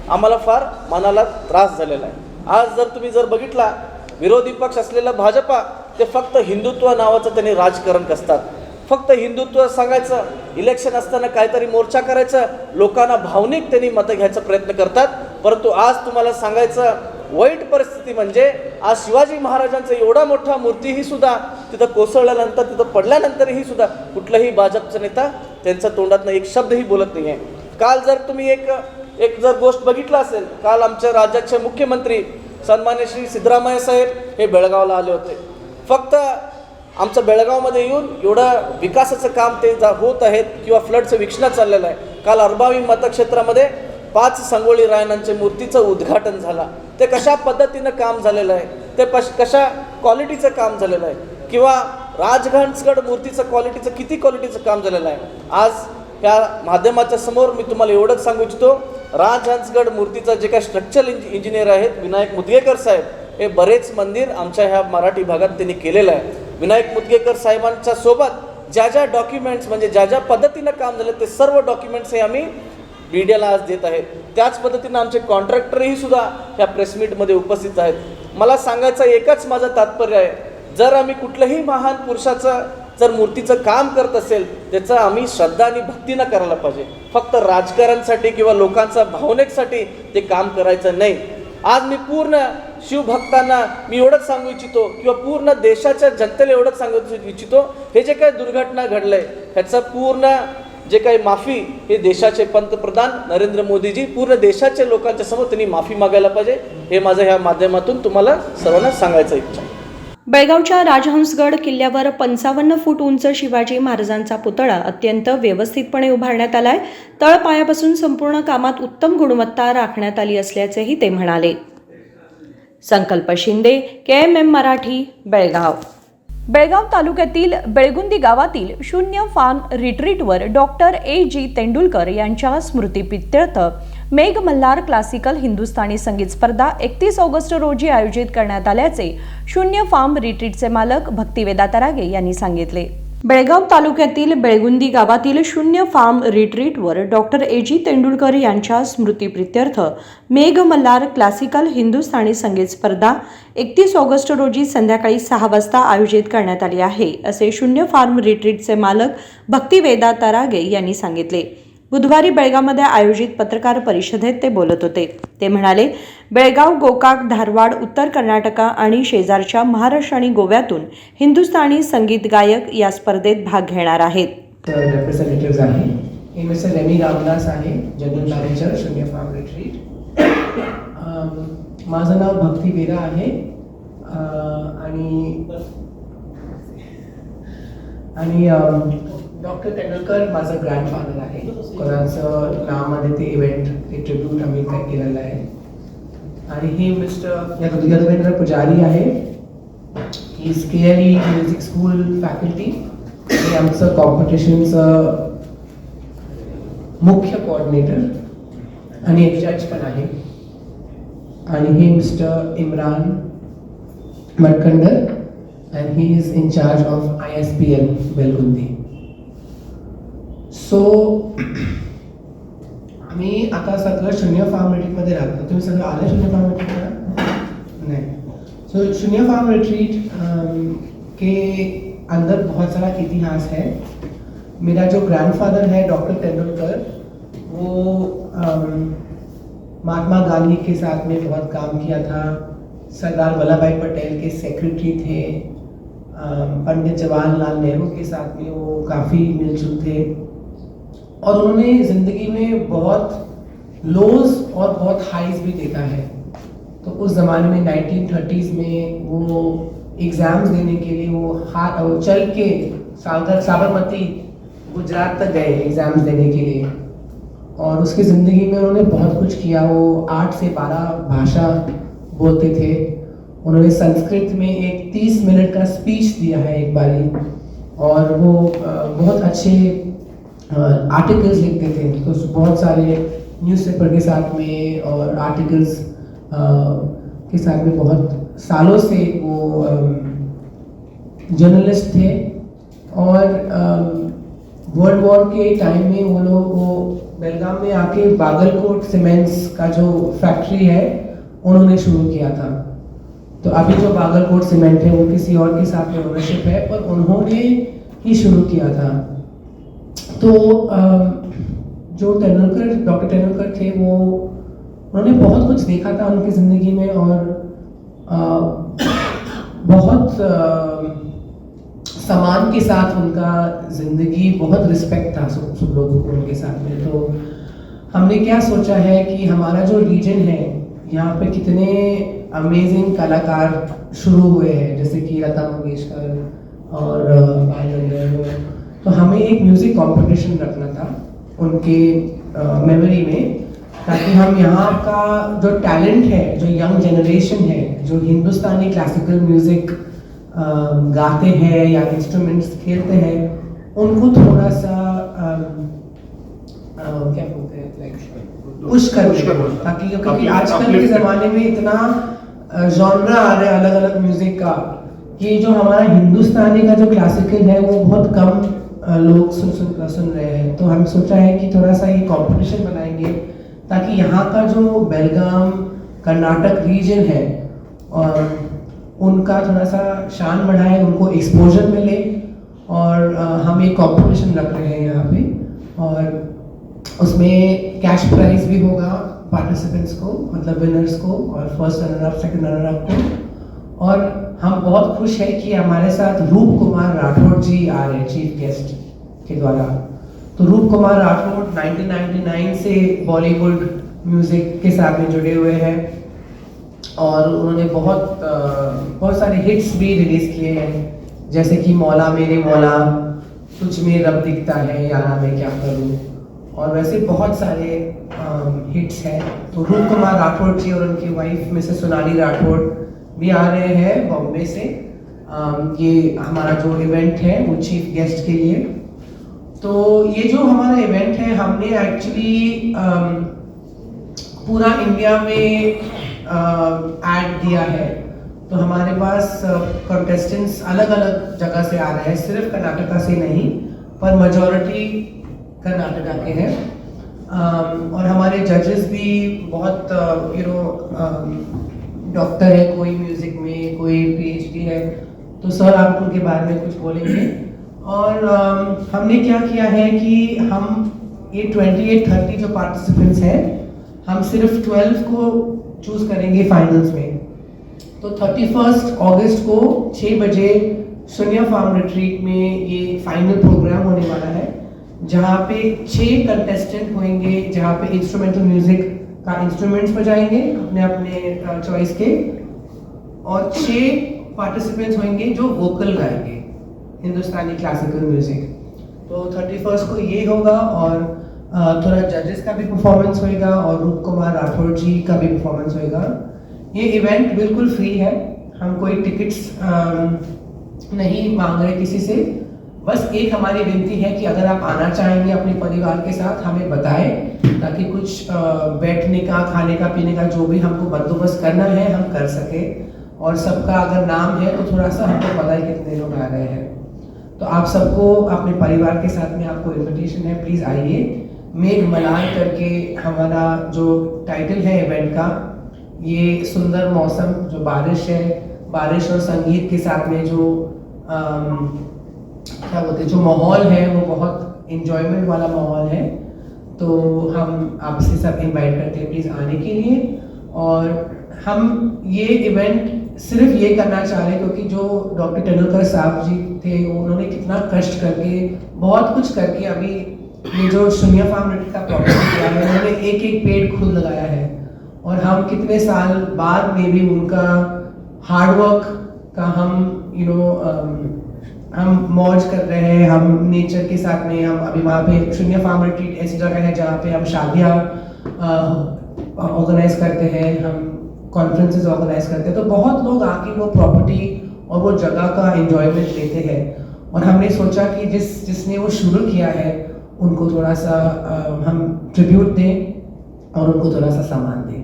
आम्हाला फार मनाला त्रास झालेला आहे. आज जर तुम्ही बघितला, विरोधी पक्ष असलेला भाजपा ते फक्त हिंदुत्व नावाचं त्यांनी राजकारण करतात. फक्त हिंदुत्व सांगायचं, इलेक्शन असताना काहीतरी मोर्चा करायचं, लोकांना भावनिक त्यांनी मतं घ्यायचा प्रयत्न करतात. परंतु आज तुम्हाला सांगायचं वाईट परिस्थिती म्हणजे आज शिवाजी महाराजांचा एवढा मोठा मूर्तीही सुद्धा तिथं कोसळल्यानंतर, तिथं पडल्यानंतरही सुद्धा कुठलाही भाजपचा नेता त्यांच्या तोंडातनं एक शब्दही बोलत नाही आहे. काल जर तुम्ही एक जर गोष्ट बघितला असेल, काल आमच्या राज्याचे मुख्यमंत्री सन्मान्य श्री सिद्धरामय्या साहेब हे बेळगावला आले होते. फक्त आमचं बेळगावमध्ये येऊन एवढं विकासाचं काम ते होत आहेत किंवा फ्लडचं वीक्षण चाललेलं आहे. काल अर्बावी मतक्षेत्रामध्ये 5 संगोळी रायणांच्या मूर्तीचं उद्घाटन झालं. ते कशा पद्धतीनं काम झालेलं आहे, ते कशा क्वालिटीचं काम झालेलं आहे, किंवा राजहंसगड मूर्तीचं किती क्वालिटीचं काम झालेलं आहे. आज ह्या माध्यमाच्या समोर मी तुम्हाला एवढंच सांगू इच्छितो, राजहंसगड मूर्तीचं जे काही स्ट्रक्चरल इंजिनियर आहेत विनायक मुदगेकर साहेब, हे बरेच मंदिर आमच्या ह्या मराठी भागात त्यांनी केलेलं आहे. विनायक मुदगेकर साहेबांच्या सोबत ज्या डॉक्युमेंट्स म्हणजे ज्या पद्धतीनं काम झालं ते सर्व डॉक्युमेंट्स हे आम्ही मीडियाला आज देत आहेत. त्याच पद्धतीनं आमचे कॉन्ट्रॅक्टरही सुद्धा ह्या प्रेस मीटमध्ये उपस्थित आहेत. मला सांगायचं एकच माझं तात्पर्य आहे, जर आम्ही कुठल्याही महान पुरुषाचं जर मूर्तीचं काम करत असेल त्याचं आम्ही श्रद्धा आणि भक्तीनं करायला पाहिजे. फक्त राजकारणसाठी किंवा लोकांचा भावनेसाठी ते काम करायचं नाही. आज मी पूर्ण शिवभक्तांना मी एवढंच सांगू इच्छितो किंवा पूर्ण देशाच्या जनतेला एवढंच सांगू इच्छितो, हे जे काही दुर्घटना घडलं आहे ह्याचं पूर्ण जे काही माफी हे देशाचे पंतप्रधान नरेंद्र मोदीजी पूर्ण देशाच्या लोकांच्या समोर त्यांनी माफी मागायला पाहिजे. हे माझं ह्या माध्यमातून तुम्हाला सर्वांना सांगायचं इच्छा आहे. बेळगावच्या राजहंसगड किल्ल्यावर 55 फूट उंच शिवाजी महाराजांचा पुतळा अत्यंत व्यवस्थितपणे उभारण्यात आलाय. तळपायापासून संपूर्ण कामात उत्तम गुणवत्ता राखण्यात आली असल्याचेही ते म्हणाले. संकल्प शिंदे, KMM मराठी, बेळगाव. बेळगाव तालुक्यातील बेळगुंदी गावातील शून्य फार्म रिट्रीटवर डॉक्टर A.G. तेंडुलकर यांच्या स्मृतिप्रित्यर्थ मेघ मल्हार क्लासिकल हिंदुस्थानी संगीत स्पर्धा 31 ऑगस्ट रोजी आयोजित करण्यात आल्याचे शून्य फार्म रिट्रीटचे मालक भक्तिवेदा तरागे यांनी सांगितले. बेळगाव तालुक्यातील बेळगुंदी गावातील शून्य फार्म रिट्रीटवर डॉक्टर A.G. तेंडुलकर यांच्या स्मृतिप्रित्यर्थ मेघ मल्हार क्लासिकल हिंदुस्थानी संगीत स्पर्धा 31 ऑगस्ट रोजी संध्याकाळी 6 वाजता आयोजित करण्यात आली आहे, असे शून्य फार्म रिट्रीटचे मालक भक्तिवेदा तरागे यांनी सांगितले. बुधवारी बेळगावमध्ये आयोजित पत्रकार परिषदेत ते बोलत होते. ते म्हणाले, बेळगाव, गोकाक, धारवाड, उत्तर कर्नाटका आणि शेजारच्या महाराष्ट्र आणि गोव्यातून हिंदुस्थानी संगीत गायक या स्पर्धेत भाग घेणार आहेत. रिप्रेझेंटेटिव्ह आहे, हे मिस्टर रेमी रामदास आहे, जनरल मॅनेजर शून्य फार्म रिट्रीट. माझं नाव भक्तिवेदा आहे आणि डॉक्टर तेंडुलकर माझं ग्रँडफादर आहे. कोणाचं नावामध्ये ते इव्हेंट ते ट्रिब्यूट आम्ही काय केलेलं आहे. आणि हे मिस्टर यदुवेंद्र पुजारी आहे, he is KLE music school faculty. हे आमचं कॉम्पिटिशनचं मुख्य कोऑर्डिनेटर आणि एक जज पण आहे. आणि हे mister Imran Markandar and he is in charge of ISPL Belgundi. So आम्ही आता सगळं शून्य फार्म रिट्रीटमध्ये राहतो. तुम्ही सगळं आले शून्य फार्म रिट्रीटला? नहीं. सो शून्य फार्म रिट्रीट के अंदर बहुत सारा इतिहास है. मेरा जो ग्रैंडफादर है डॉक्टर तेंदुलकर, वो महात्मा गांधी के साथ में बहुत काम किया था. सरदार वल्लभ भाई पटेल के सेक्रेटरी थे. पंडित जवाहरलाल नेहरू के साथ में वो काफ़ी मिलजुल थे. और उन्होंने ज़िंदगी में बहुत लोज और बहुत हाइज भी देखा है. तो उस ज़माने में 1930s में वो एग्ज़ाम्स देने के लिए वो चल के साबरमती गुजरात तक गए एग्ज़ाम्स देने के लिए. और उसकी ज़िंदगी में उन्होंने बहुत कुछ किया. वो 8 से 12 भाषा बोलते थे. उन्होंने संस्कृत में एक 30 मिनट का स्पीच दिया है एक बारी. और वो बहुत अच्छे आर्टिकल्स लिखते थे. तो बहुत सारे न्यूज़पेपर के साथ में और आर्टिकल्स के साथ में बहुत सालों से वो जर्नलिस्ट थे. और वर्ल्ड वॉर के टाइम में वो लोग वो बेलगाम में आके बागलकोट सीमेंट्स का जो फैक्ट्री है उन्होंने शुरू किया था। तो अभी जो बागलकोट सीमेंट है वो किसी और के साथ में ओनरशिप है, पर उन्होंने ही शुरू किया था। तो जो डॉक्टर तेंदुलकर थे वो उन्होंने बहुत कुछ देखा था उनकी ज़िंदगी में, और बहुत सम्मान के साथ उनका ज़िंदगी, बहुत रिस्पेक्ट था सब लोगों को उनके साथ में। तो हमने क्या सोचा है कि हमारा जो रीजन है यहाँ पे कितने अमेजिंग कलाकार शुरू हुए हैं, जैसे कि लता मंगेशकर और बालगंधर्व। तो हमें एक म्यूज़िक कंपटीशन रखना था उनके मेमोरी में, ताकि हम यहाँ का जो टैलेंट है, जो यंग जनरेशन है, जो हिंदुस्तानी क्लासिकल म्यूज़िक गाते हैं या इंस्ट्रूमेंट्स खेलते हैं, उनको थोड़ा सा क्या बोलते हैं, पुश कर, ताकि क्योंकि आजकल के ज़माने में इतना जॉनरा आ रहा है अलग अलग म्यूज़िक का, कि जो हमारा हिंदुस्तानी का जो क्लासिकल है वो बहुत कम लोग सुन रहे हैं। तो हम सोचा है कि थोड़ा सा ये कंपटीशन बनाएंगे, ताकि यहाँ का जो बेलगाम कर्नाटक रीजन है और उनका थोड़ा सा शान बढ़ाए, उनको एक्सपोजर मिले। और हम एक कंपटीशन रख रहे हैं यहाँ पे, और उसमें कैश प्राइज भी होगा पार्टिसिपेंट्स को, मतलब विनर्स को, और first runner up, second runner up को। और हम बहुत खुश हैं कि हमारे साथ रूप कुमार राठौड़ जी आ रहे हैं चीफ गेस्ट के द्वारा। तो रूप कुमार राठौड़ 1999 से बॉलीवुड म्यूज़िक के साथ में जुड़े हुए हैं, और उन्होंने बहुत सारे हिट्स भी रिलीज़ किए हैं, जैसे कि मौला मेरे मौला, तुझ में रब दिखता है, यारा मैं क्या करूँ, और वैसे बहुत सारे हिट्स हैं। तो रूप कुमार राठौड़ जी और उनकी वाइफ मिसेस सोनाली राठौड़ भी आ रहे हैं बॉम्बे से। ये हमारा जो इवेंट है वो चीफ गेस्ट के लिए। तो ये जो हमारा इवेंट है, हमने एक्चुअली पूरा इंडिया में ऐड दिया है। तो हमारे पास कंटेस्टेंट्स अलग अलग जगह से आ रहे हैं, सिर्फ कर्नाटका से नहीं, पर मेजॉरिटी कर्नाटका के हैं। और हमारे जजेस भी बहुत डॉक्टर है, कोई म्यूज़िक में, कोई पीएचडी है। तो सर आप उनके बारे में कुछ बोलेंगे। और हमने क्या किया है कि हम ये 28-30 जो पार्टिसिपेंट्स हैं, हम सिर्फ 12 को चूज़ करेंगे फाइनल्स में। तो 31 अगस्त को 6 बजे शून्य फार्म रिट्रीट में ये फाइनल प्रोग्राम होने वाला है, जहाँ पे 6 कंटेस्टेंट होंगे, जहाँ पे इंस्ट्रूमेंटल म्यूजिक का इंस्ट्रूमेंट्स बजाएंगे अपने अपने चॉइस के, और 6 पार्टिसिपेंट्स होंगे जो वोकल गाएंगे हिंदुस्तानी क्लासिकल म्यूजिक। तो 31 को ये होगा, और थोड़ा जजेस का भी परफॉर्मेंस होएगा, और रूप कुमार राठौड़ जी का भी परफॉर्मेंस होएगा। ये इवेंट बिल्कुल फ्री है, हम कोई टिकट्स नहीं मांग रहे किसी से। बस एक हमारी विनती है कि अगर आप आना चाहेंगे अपने परिवार के साथ, हमें बताएं, ताकि कुछ बैठने का, खाने का, पीने का जो भी हमको बंदोबस्त करना है हम कर सके। और सबका अगर नाम है तो थोड़ा सा हमको पता है कितने लोग आ रहे हैं। तो आप सबको अपने परिवार के साथ में आपको इन्विटेशन है, प्लीज़ आइए। मेघ मलार करके हमारा जो टाइटल है इवेंट का, ये सुंदर मौसम, जो बारिश है, बारिश और संगीत के साथ में जो क्या बोलते हैं, जो माहौल है वो बहुत इंजॉयमेंट वाला माहौल है। तो हम आपसे सब इनवाइट करते हैं प्लीज़ आने के लिए। और हम ये इवेंट सिर्फ ये करना चाह रहे हैं क्योंकि जो डॉक्टर तेंदुलकर साहब जी थे, उन्होंने कितना कष्ट करके, बहुत कुछ करके अभी ये जो शून्य फार्म रिट्रीट का प्रोग्राम किया है, उन्होंने एक एक पेड़ खुद लगाया है। और हम कितने साल बाद में भी उनका हार्डवर्क का हम हम मौज कर रहे हैं, हम नेचर के साथ में। हम अभी वहाँ पे शून्य फार्म रिट्रीट ऐसी जगह है जहाँ पे हम शादियाँ ऑर्गेनाइज करते हैं, हम कॉन्फ्रेंसेस ऑर्गेनाइज करते हैं। तो बहुत लोग आके वो प्रॉपर्टी और वो जगह का एंजॉयमेंट लेते हैं। और हमने सोचा कि जिसने वो शुरू किया है उनको थोड़ा सा हम ट्रिब्यूट दें और उनको थोड़ा सा सम्मान दें।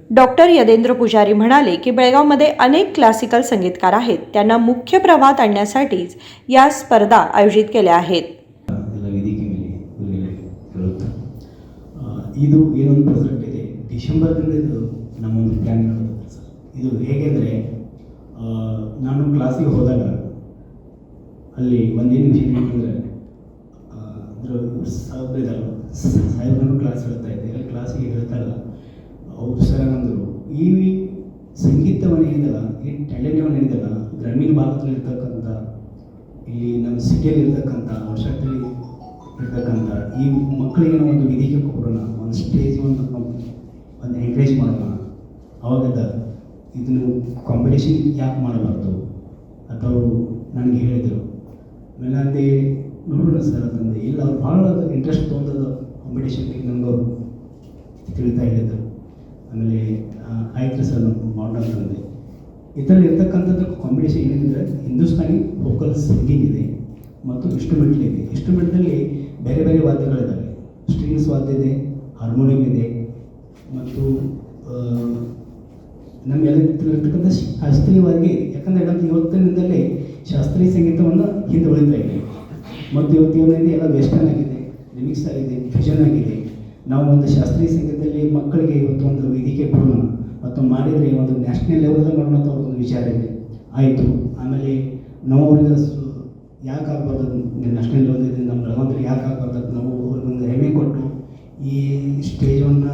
डॉक्टर यदेंद्र पुजारी म्हणाले की बेळगावमध्ये अनेक क्लासिकल संगीतकार आहेत, त्यांना मुख्य प्रवाहात आणण्यासाठीच या स्पर्धा आयोजित केल्या आहेत. वेदिका ಇದು ಏನೊಂದು ಪ್ರಾಜೆಕ್ಟ್ ಇದೆ, ಡಿಸೆಂಬರ್ದಿಂದ ಇದು ನಮ್ಮೊಂದು ಪ್ಲ್ಯಾನ್ ನಡೆದಿದೆ ಸರ್. ಇದು ಹೇಗೆ ಅಂದರೆ, ನಾನು ಕ್ಲಾಸಿಗೆ ಹೋದಾಗ ಅಲ್ಲಿ ಒಂದೇನು ವಿಷಯ ಏನಂದರೆ, ಸಾಹೇಬ್ರನ್ನು ಕ್ಲಾಸ್ ಹೇಳ್ತಾ ಇದ್ದೆ. ಅಲ್ಲಿ ಕ್ಲಾಸಿಗೆ ಹೇಳ್ತಾಗ ಅವ್ರು ಸರ್ ಅಂದರು, ಈ ಸಂಗೀತವನ್ನು ಏನಿದಲ್ಲ, ಈ ಟ್ಯಾಲೆಂಟವನ್ನು ಏನಿದಲ್ಲ, ಗ್ರಾಮೀಣ ಭಾಗದಲ್ಲಿ ಇರ್ತಕ್ಕಂಥ, ಇಲ್ಲಿ ನಮ್ಮ ಸಿಟಿಯಲ್ಲಿ ಇರ್ತಕ್ಕಂಥ, ಅವಶ್ಯಕತೆಯಲ್ಲಿ ಇರ್ತಕ್ಕಂಥ ಈ ಮಕ್ಕಳಿಗೆ ನಾವು ಒಂದು ವೇದಿಕೆ ಕೊಡೋಣ, ಒಂದು ಸ್ಟೇಜ್ ಒಂದು ಎಂಕರೇಜ್ ಮಾಡೋಣ. ಅವಾಗದ ಇದನ್ನು ಕಾಂಪಿಟೇಷನ್ ಯಾಕೆ ಮಾಡಬಾರ್ದು ಅಂತ ಅವರು ನನಗೆ ಹೇಳಿದರು. ಆಮೇಲೆ ಅಲ್ಲಿ ನೋಡೋಣ ಸರ್ ಅಂತಂದೆ. ಇಲ್ಲ, ಅವ್ರು ಭಾಳ ಇಂಟ್ರೆಸ್ಟ್ ತೊಗೊಂಡದ್ದು ಕಾಂಪಿಟೇಷನ್ಗೆ ನನಗೆ ಅವರು ತಿಳಿತಾ ಹೇಳಿದರು. ಆಮೇಲೆ ಆಯ್ತು ಸರ್ ನಾವು ಮಾಡೋಣ ಅಂತಂದೆ. ಇದರಲ್ಲಿ ಇರ್ತಕ್ಕಂಥದ್ದು ಕಾಂಪಿಟೇಷನ್ ಏನಿದೆ, ಹಿಂದೂಸ್ತಾನಿ ವೋಕಲ್ ಸಿಂಗಿಂಗ್ ಇದೆ ಮತ್ತು ಇನ್ಸ್ಟ್ರೂಮೆಂಟಲ್ ಇದೆ. ಇನ್ಸ್ಟ್ರೂಮೆಂಟಲ್ಲಿ ಬೇರೆ ಬೇರೆ ವಾದ್ಯಗಳಿದ್ದಾವೆ. ಸ್ಟ್ರಿಂಗ್ಸ್ ವಾದ್ಯ ಇದೆ, ಹಾರ್ಮೋನಿಯಂ ಇದೆ ಮತ್ತು ನಮಗೆಲ್ಲ ಇರ್ತಕ್ಕಂಥ ಶಾಸ್ತ್ರೀಯವಾಗಿ, ಯಾಕಂದರೆ ಇವತ್ತಿನಿಂದಲೇ ಶಾಸ್ತ್ರೀಯ ಸಂಗೀತವನ್ನು ಹಿಂದೆ ಉಳಿತಾ ಇದೆ ಮತ್ತು ಇವತ್ತಿನಲ್ಲಿ ಎಲ್ಲ ವೆಸ್ಟರ್ನ್ ಆಗಿದೆ, ರಿಮಿಕ್ಸ್ ಆಗಿದೆ, ಫ್ಯೂಷನ್ ಆಗಿದೆ. ನಾವು ಒಂದು ಶಾಸ್ತ್ರೀಯ ಸಂಗೀತದಲ್ಲಿ ಮಕ್ಕಳಿಗೆ ಇವತ್ತು ಒಂದು ವೇದಿಕೆ ಕೊಡೋಣ ಮತ್ತು ಮಾಡಿದರೆ ಒಂದು ನ್ಯಾಷನಲ್ ಲೆವೆಲ್ದಾಗ ಮಾಡೋಣ ಅಂತ ಒಂದು ವಿಚಾರ ಇದೆ. ಆಯಿತು. ಆಮೇಲೆ ನಾವು ಅವ್ರಿಗೆ ಯಾಕೆ ಆಗಬಾರ್ದು, ನ್ಯಾಷನಲ್ ಲೆವೆಲ್ ಇದೆ ನಮ್ಮ ಬೆಳಗಾವಿಯಲ್ಲಿ ಯಾಕೆ ಆಗಬಾರ್ದು, ನಾವು ಅವ್ರಿಗೊಂದು ಹೆಮ್ಮೆ ಕೊಟ್ಟು ಈ ಸ್ಟೇಜನ್ನು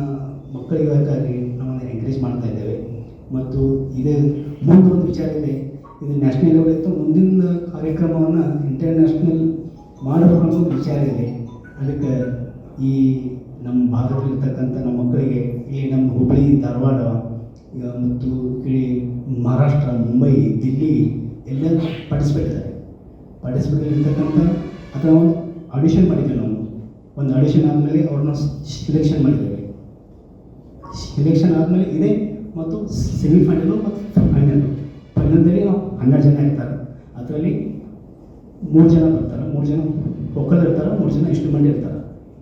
ಮಕ್ಕಳಿಗಾಗಿ ನಾವು ಎಂಕರೇಜ್ ಮಾಡ್ತಾ ಇದ್ದೇವೆ. ಮತ್ತು ಇದು ಮುಂದೊಂದು ವಿಚಾರ ಇದೆ, ಇದು ನ್ಯಾಷನಲ್ ಲೆವೆಲ್ ಇತ್ತು, ಮುಂದಿನ ಕಾರ್ಯಕ್ರಮವನ್ನು ಇಂಟರ್ನ್ಯಾಷನಲ್ ಮಾಡಬೇಕು ಅನ್ನೋ ವಿಚಾರ ಇದೆ. ಅದಕ್ಕೆ ಈ ನಮ್ಮ ಭಾಗದಲ್ಲಿರ್ತಕ್ಕಂಥ ನಮ್ಮ ಮಕ್ಕಳಿಗೆ ಇಲ್ಲಿ ನಮ್ಮ ಹುಬ್ಬಳ್ಳಿ, ಧಾರವಾಡ ಮತ್ತು ಈ ಮಹಾರಾಷ್ಟ್ರ, ಮುಂಬೈ, ದಿಲ್ಲಿ ಎಲ್ಲ ಪಾರ್ಟಿಸಿಪೇಟ್ ಇರ್ತಕ್ಕಂಥ, ಅಥವಾ ಒಂದು ಆಡಿಷನ್ ಮಾಡಿದ್ದೇವೆ ನಾವು. ಒಂದು ಆಡಿಷನ್ ಆದಮೇಲೆ ಅವ್ರನ್ನ ಸಿಲೆಕ್ಷನ್ ಮಾಡಿದ್ದೇವೆ. ಸಿಲೆಕ್ಷನ್ ಆದಮೇಲೆ ಇದೆ ಮತ್ತು ಸೆಮಿಫೈನಲು ಮತ್ತು ಫೈನಲ್ದಲ್ಲಿ ನಾವು 12 ಜನ ಇರ್ತಾರೆ. ಅದರಲ್ಲಿ 3 ಜನ ಬರ್ತಾರೆ, 3 ಜನ ವೋಕಲ್ ಇರ್ತಾರೆ, 3 ಜನ ಇನ್ಸ್ಟ್ರೂಮೆಂಟ್ ಇರ್ತಾರೆ.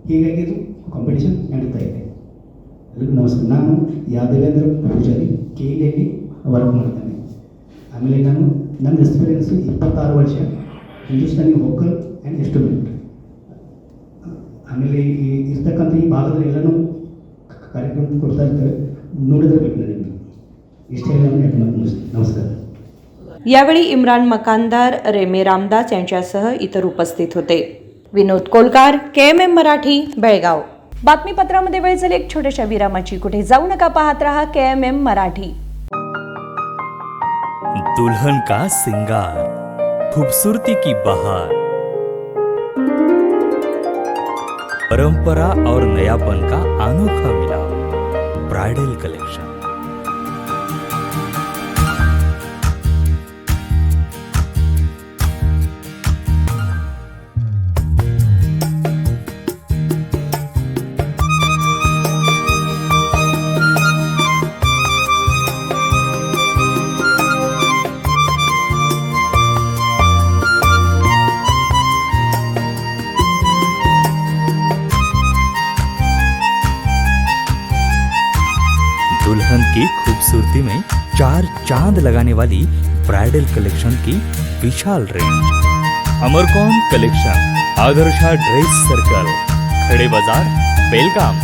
ಹೀಗಾಗಿ ಇದು ಕಾಂಪಿಟೇಷನ್ ನಡೀತಾ ಇದೆ. ಅದಕ್ಕೆ ನಮಸ್ಕಾರ. ನಾನು ಯಾದವೇಂದ್ರ ಪೂಜಾರಿ, KLಯಲ್ಲಿ ವರ್ಕ್ ಮಾಡ್ತೇನೆ. ಆಮೇಲೆ ನಾನು ನನ್ನ ಎಕ್ಸ್ಪೀರಿಯನ್ಸು 26 ವರ್ಷ ಹಿಂದೂಸ್ತಾನಿ ವೋಕಲ್ ಆ್ಯಂಡ್ ಇನ್ಸ್ಟ್ರೂಮೆಂಟ್. ಆಮೇಲೆ ಈ ಇರ್ತಕ್ಕಂಥ ಈ ಭಾಗದಲ್ಲಿ ಎಲ್ಲನೂ ಕಾರ್ಯಕ್ರಮ ಕೊಡ್ತಾ इर्ತಾರೆ, ನೋಡಿದ್ರೆ ಬೇಕು ನನಗೆ. इष्टे नमस्कार. यावेळी इम्रान मकानदार, रेमे रामदास यांच्यासह इतर उपस्थित होते. विनोद कोलकार, KMM मराठी, बेळगाव. बातमीपत्रामध्ये वेळ झाली एक छोट्याशा विरामाची. कुठे जाऊ नका, पाहत रहा KMM मराठी. दुल्हन का सिंगार, खूबसूरती की बहार, परंपरा और नयापन का अनोखा मिलाप, ब्राइडल कलेक्शन. दुल्हन की खूबसूरती में 4 चांद लगाने वाली ब्राइडल कलेक्शन की विशाल range. Amarkon collection, Adarsha dress circle, Khade Bazaar, Belgaum.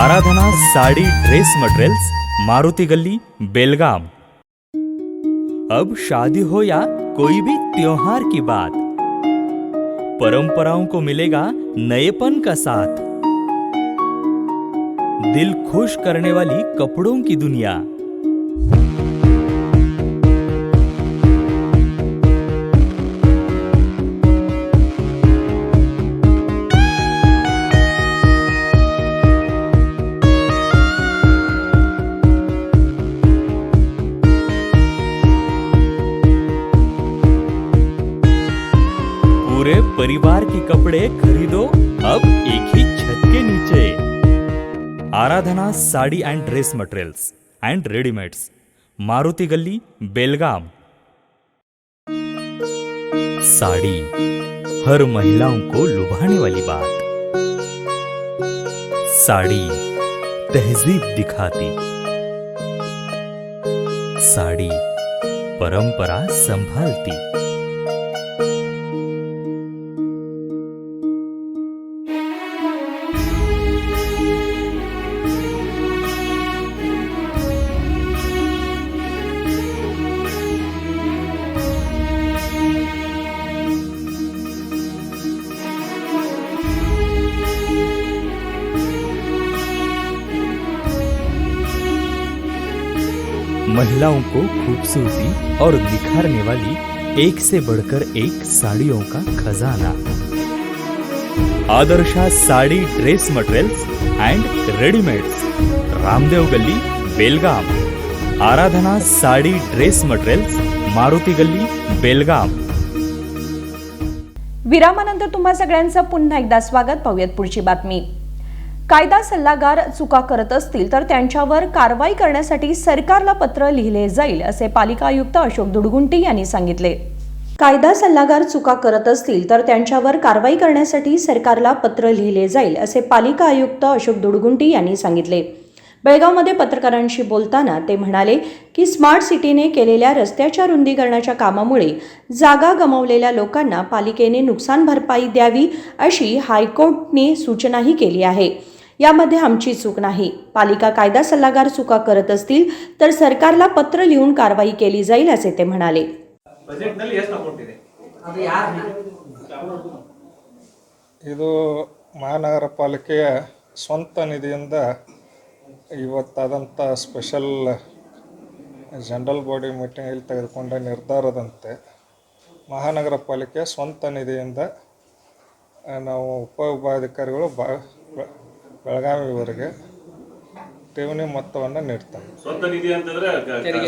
Aradhana sari dress materials, Maruti Galli, Belgaum. अब शादी हो या कोई भी त्योहार की बात, परंपराओं को मिलेगा नएपन का साथ. दिल खुश करने वाली कपड़ों की दुनिया. पूरे परिवार के कपड़े खरीदो अब एक ही छत के नीचे. Aradhana sari and dress materials and readymades, Maruti Galli, Belgaum. Sari हर महिलाओं को लुभाने वाली बात. साड़ी तहजीब दिखाती. साड़ी परंपरा संभालती. महिलाओं को खूबसूरती और निखारने वाली एक से बढ़कर एक साड़ियों का खजाना। Adarsha sari dress materials and readymades, Ramdev गल्ली बेलगाम। आराधना साड़ी ड्रेस मटेरियल्स, मारुती गल्ली बेलगाम। विरामानंतर तुम्हा सगळ्यांचं पुन्हा एकदा स्वागत. पाहूयात पुढची बातमी. कायदा सल्लागार चुका करत असतील तर त्यांच्यावर कारवाई करण्यासाठी सरकारला पत्र लिहिले जाईल असे पालिका आयुक्त अशोक दुडगुंटी यांनी सांगितले. कायदा सल्लागार चुका करत असतील तर त्यांच्यावर कारवाई करण्यासाठी सरकारला पत्र लिहिले जाईल असे पालिका आयुक्त अशोक दुडगुंटी यांनी सांगितले. बेळगावमध्ये पत्रकारांशी बोलताना ते म्हणाले की स्मार्ट सिटीने केलेल्या रस्त्याच्या रुंदीकरणाच्या कामामुळे जागा गमावलेल्या लोकांना पालिकेने नुकसान भरपाई द्यावी अशी हायकोर्टाने सूचनाही केली आहे. यामध्ये आमची चूक नाही. पालिका कायदा सल्लागार चुका करत असतील तर सरकारला पत्र लिहून कारवाई केली जाईल असे ते म्हणाले. ಬಜೆಟ್ನಲ್ಲಿ ಎಷ್ಟು ಅಮೌಂಟ್ ಇದೆ? ಅದು ಯಾರನ್ನ ಇದು ಮಹಾನಗರ ಪಾಲಿಕೆಯ ಸ್ವಂತ ನಿಧಿಯಿಂದ ಇವತ್ತಾದಂಥ ಸ್ಪೆಷಲ್ ಜನರಲ್ ಬಾಡಿ ಮೀಟಿಂಗಲ್ಲಿ ತೆಗೆದುಕೊಂಡ ನಿರ್ಧಾರದಂತೆ ಮಹಾನಗರ ಪಾಲಿಕೆಯ ಸ್ವಂತ ನಿಧಿಯಿಂದ ನಾವು ಉಪವಿಭಾಗಾಧಿಕಾರಿಗಳು ಬೆಳಗಾವಿವರೆಗೆ ಠೇವಣಿ ಮೊತ್ತವನ್ನು ನೀಡ್ತಾರೆ. ಸ್ವಂತ ನಿಧಿ ಅಂತಂದ್ರೆ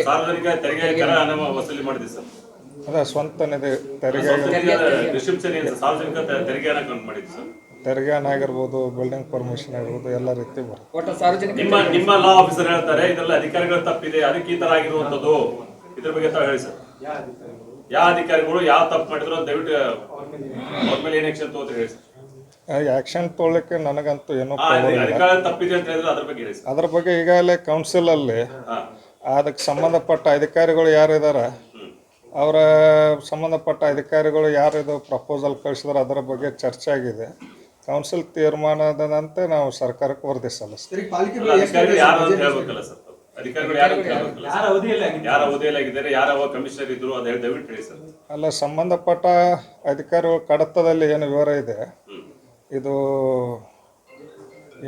ಸಾರ್ವಜನಿಕ ತೆರಿಗೆ ಕರ ಹಣ ವಸೂಲಿ ಮಾಡಿದ್ವಿ ಸರ್. ಅದ ಸ್ವಂತ ನಿಧಿ ತೆರಿಗೆ ಡಿಸ್ಟ್ರಿಬ್ಯೂಷನ್ ಏನು ಸಾರ್ವಜನಿಕ ತೆರಿಗೆ ಹಣ ಕೌಂಟ್ ಮಾಡಿದ್ವಿ ಸರ್. ತೆರಿಗೆ ಹಣ ಆಗಿರ್ಬೋದು, ಬಿಲ್ಡಿಂಗ್ ಪರ್ಮಿಷನ್ ಆಗಿರ್ಬೋದು, ಎಲ್ಲ ರೀತಿ ಬರುತ್ತೆ. ನಿಮ್ಮ ಲಾ ಆಫೀಸರ್ ಹೇಳ್ತಾರೆ ಇದೆಲ್ಲ ಅಧಿಕಾರಿಗಳ ತಪ್ಪಿದೆ, ಅದಕ್ಕೆ ಈ ತರ ಆಗಿರುವಂತದ್ದು. ಇದ್ರ ಬಗ್ಗೆ ತಾವು ಹೇಳಿ ಸರ್. ಯಾವ ಅಧಿಕಾರಿಗಳು ಯಾವ ತಪ್ಪು ಮಾಡಿದ್ರು ದಯವಿಟ್ಟು ಅವ್ರ ಮೇಲೆ ಏನ್ ಆಕ್ಷನ್ ತಗೋತೀರಿ ಹೇಳಿ ಸರ್. ಆ್ಯಕ್ಷನ್ ತೊಗೊಳ್ಳಿಕ್ಕೆ ನನಗಂತೂ ಏನೂ ಅಧಿಕಾರ ತಪ್ಪಿದೆ ಅಂತ ಹೇಳಿದ್ರೆ ಅದ್ರ ಬಗ್ಗೆ ಹೇಳಿ ಸರ್. ಅದ್ರ ಬಗ್ಗೆ ಈಗಾಗಲೇ ಕೌನ್ಸಿಲಲ್ಲಿ ಅದಕ್ಕೆ ಸಂಬಂಧಪಟ್ಟ ಅಧಿಕಾರಿಗಳು ಯಾರಿದ್ದಾರೆ ಅವರ ಸಂಬಂಧಪಟ್ಟ ಅಧಿಕಾರಿಗಳು ಯಾರಿದು ಪ್ರಪೋಸಲ್ ಕಳಿಸಿದ್ರೆ ಅದರ ಬಗ್ಗೆ ಚರ್ಚೆ ಆಗಿದೆ. ಕೌನ್ಸಿಲ್ ತೀರ್ಮಾನದಂತೆ ನಾವು ಸರ್ಕಾರಕ್ಕೆ ವರದಿ ಸಲ್ಲಿಸ್ತೀವಿ. ಅಧಿಕಾರಿಗಳು ಯಾರು ಅಂತ ಹೇಳ್ಬೇಕಲ್ಲ ಸರ್. ಅಧಿಕಾರಿಗಳು ಯಾರು ಅಂತ ಹೇಳ್ಬೇಕಲ್ಲ. ಯಾರ ಅವಧಿಯಲ್ಲಿ ಆಗಿದ್ದಾರೆ, ಯಾರ ಕಮಿಷನರ್ ಇದ್ರು ಅದ ದಯವಿಟ್ಟು ಹೇಳಿ ಸರ್. ಅಲ್ಲ, ಸಂಬಂಧಪಟ್ಟ ಅಧಿಕಾರಿಗಳು ಕಡತದಲ್ಲಿ ಏನು ವಿವರ ಇದೆ, ಇದು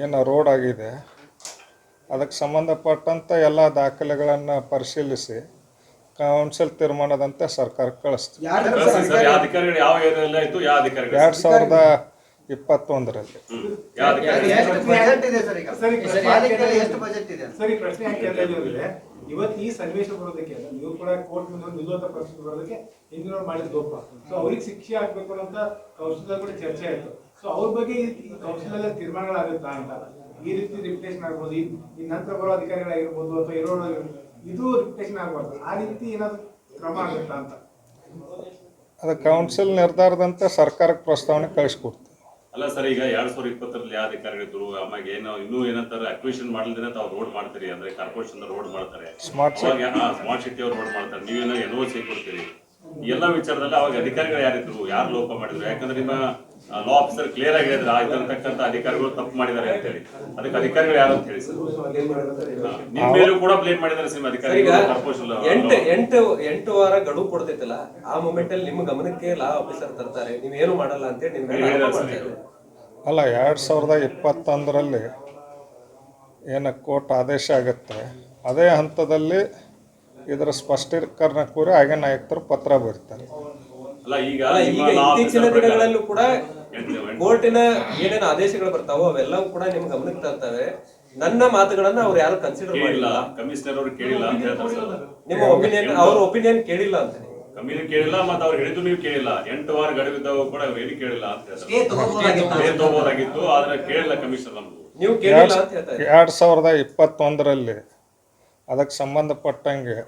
ಏನು ರೋಡ್ ಆಗಿದೆ ಅದಕ್ಕೆ ಸಂಬಂಧಪಟ್ಟಂಥ ಎಲ್ಲ ದಾಖಲೆಗಳನ್ನು ಪರಿಶೀಲಿಸಿ ಕೌನ್ಸಿಲ್ ತೀರ್ಮಾನದಂತೆ ಸರ್ಕಾರಕ್ಕೆ ಕಳಿಸ್ತೀವಿ. 2021ರಲ್ಲಿ ಇವತ್ತು ಈ ಸನ್ನಿವೇಶ ಬರೋದಕ್ಕೆ ನೀವು ಕೂಡ ಕೋರ್ಟ್ ಮುಂದೆ ನಿಲ್ಲುವಂತ ಪರಿಸ್ಥಿತಿ ಬರೋದಕ್ಕೆ ಹಿಂದಿನ ಮಾಡಿದ ದೋಪ. ಸೊ ಅವ್ರಿಗೆ ಶಿಕ್ಷೆ ಆಗ್ಬೇಕು ಅಂತ ಕೌನ್ಸಿಲ್ ಕೂಡ ಚರ್ಚೆ ಆಯ್ತು. ಸೊ ಅವ್ರ ಬಗ್ಗೆ ಈ ಕೌನ್ಸಿಲ್ ಎಲ್ಲ ತೀರ್ಮಾನಗಳಾಗುತ್ತಾ ಅಂತ, ಈ ರೀತಿ ರಿಪಿಟೇಷನ್ ಆಗ್ಬೋದು, ಈ ನಂತರ ಬರೋ ಅಧಿಕಾರಿಗಳಾಗಿರ್ಬೋದು ಅಥವಾ ಇರೋ ಇದು ರಿಪಿಟೇಷನ್ ಆಗ್ಬಾರ್ದು, ಆ ರೀತಿ ಏನಾದ್ರು ಕ್ರಮ ಆಗುತ್ತಾ ಅಂತ. ಅದು ಕೌನ್ಸಿಲ್ ನಿರ್ಧಾರದಂತೆ ಸರ್ಕಾರಕ್ಕೆ ಪ್ರಸ್ತಾವನೆ ಕಳಿಸ್ಕೊಡ್ತೀವಿ. ಅಲ್ಲ ಸರ್, ಈಗ 2020ರಲ್ಲಿ ಯಾವ ಅಧಿಕಾರಿಗಳಿದ್ರು, ಆಮೇಲೆ ಏನೋ ಇನ್ನೂ ಏನಂತಾರೆ ಅಕ್ವಿಷನ್ ಮಾಡಲ್ದೇನೆ ತಾವು ರೋಡ್ ಮಾಡ್ತೀರಿ, ಅಂದ್ರೆ ಕಾರ್ಪೊರೇಷನ್ ರೋಡ್ ಮಾಡ್ತಾರೆ, ಸ್ಮಾರ್ಟ್ ಸಿಟಿ ಅವ್ರು ರೋಡ್ ಮಾಡ್ತಾರೆ, ನೀವೇನೋ NOC ಕೊಡ್ತೀರಿ. ಈ ಎಲ್ಲ ವಿಚಾರದಲ್ಲಿ ಅವಾಗ ಅಧಿಕಾರಿಗಳು ಯಾರಿದ್ರು, ಯಾರು ಲೋಪ ಮಾಡಿದ್ರು? ಯಾಕಂದ್ರೆ ನಿಮ್ಮ ಲಾ ಆಫೀಸರ್ ಕ್ಲಿಯರ್ ಆಗಿ ಹೇಳಿದ್ರೆ ಆಗಿರ್ತಕ್ಕಂಥ ಅಧಿಕಾರಿಗಳು ತಪ್ಪು ಮಾಡಿದ್ದಾರೆ ಅಂತ ಹೇಳಿ. ಅದಕ್ಕೆ ಅಧಿಕಾರಿಗಳು ಯಾರು ಅಂತ ಹೇಳಿ ಸರ್. ನಿಮ್ ಮೇಲೂ ಕೂಡ ಬ್ಲೇಮ್ ಮಾಡಿದ್ದಾರೆ ಸಿಮ್ ಅಧಿಕಾರಿಗಳು. ಎಂಟು ವಾರ ಗಡುವು ಕೊಡ್ತೈತಲ್ಲ, ಆ ಮೂಮೆಂಟ್ ಅಲ್ಲಿ ನಿಮ್ಮ ಗಮನಕ್ಕೆ ಲಾ ಆಫೀಸರ್ ತರ್ತಾರೆ, ನೀವೇನು ಮಾಡಲ್ಲ ಅಂತೇಳಿ ನಿಮ್ಗೆ. ಅಲ್ಲ, 2021ರಲ್ಲಿ ಏನು ಕೋರ್ಟ್ ಆದೇಶ ಆಗುತ್ತೆ ಅದೇ ಹಂತದಲ್ಲಿ ಇದರ ಸ್ಪಷ್ಟೀಕರಣ ಕೂಡ ಆಗಿನ ಆಯುಕ್ತರು ಪತ್ರ ಬರೀತಾರೆ. ಇತ್ತೀಚಿನ ದಿನಗಳಲ್ಲೂ ಕೂಡ ಕೋರ್ಟಿನ ಏನೇನು ಆದೇಶಗಳು ಬರ್ತಾವೋ ಅವೆಲ್ಲವೂ ಕೂಡ ನಿಮ್ ಗಮನಕ್ಕೆ ತರ್ತವೆ. ನನ್ನ ಮಾತುಗಳನ್ನ ಅವ್ರು ಯಾರು ಕನ್ಸಿಡರ್ ಮಾಡಿಲ್ಲ, ಕಮಿಷನರ್ ಅವರು ಕೇಳಿಲ್ಲ ಅಂತ ಹೇಳ್ತಾರೆ. ನಿಮ್ಮ ಒಪಿನಿಯನ್, ಅವ್ರ ಒಪಿನಿಯನ್ ಕೇಳಿಲ್ಲ ಅಂತ ಕಮಿಷನ್ ಕೇಳಿಲ್ಲ, ಮತ್ತೆ ಅವ್ರು ಹೇಳಿದ್ದು ನೀವು ಕೇಳಿಲ್ಲ. 8 ವಾರ ಗಡುವಿದ್ದವು ಕೂಡ ಅವ್ರು ಏನು ಕೇಳಿಲ್ಲ ಅಂತ ಹೇಳ್ತಾರೆ. ತಗೋಬೋದಾಗಿತ್ತು, ಆದ್ರೆ ಕೇಳಿಲ್ಲ ಕಮಿಷನರ್. ನಮ್ದು ನೀವು ಕೇಳಿಲ್ಲ ಅಂತ ಹೇಳ್ತಾರೆ. 2021ರಲ್ಲಿ ಅದಕ್ಕೆ ಸಂಬಂಧಪಟ್ಟಂಗೆ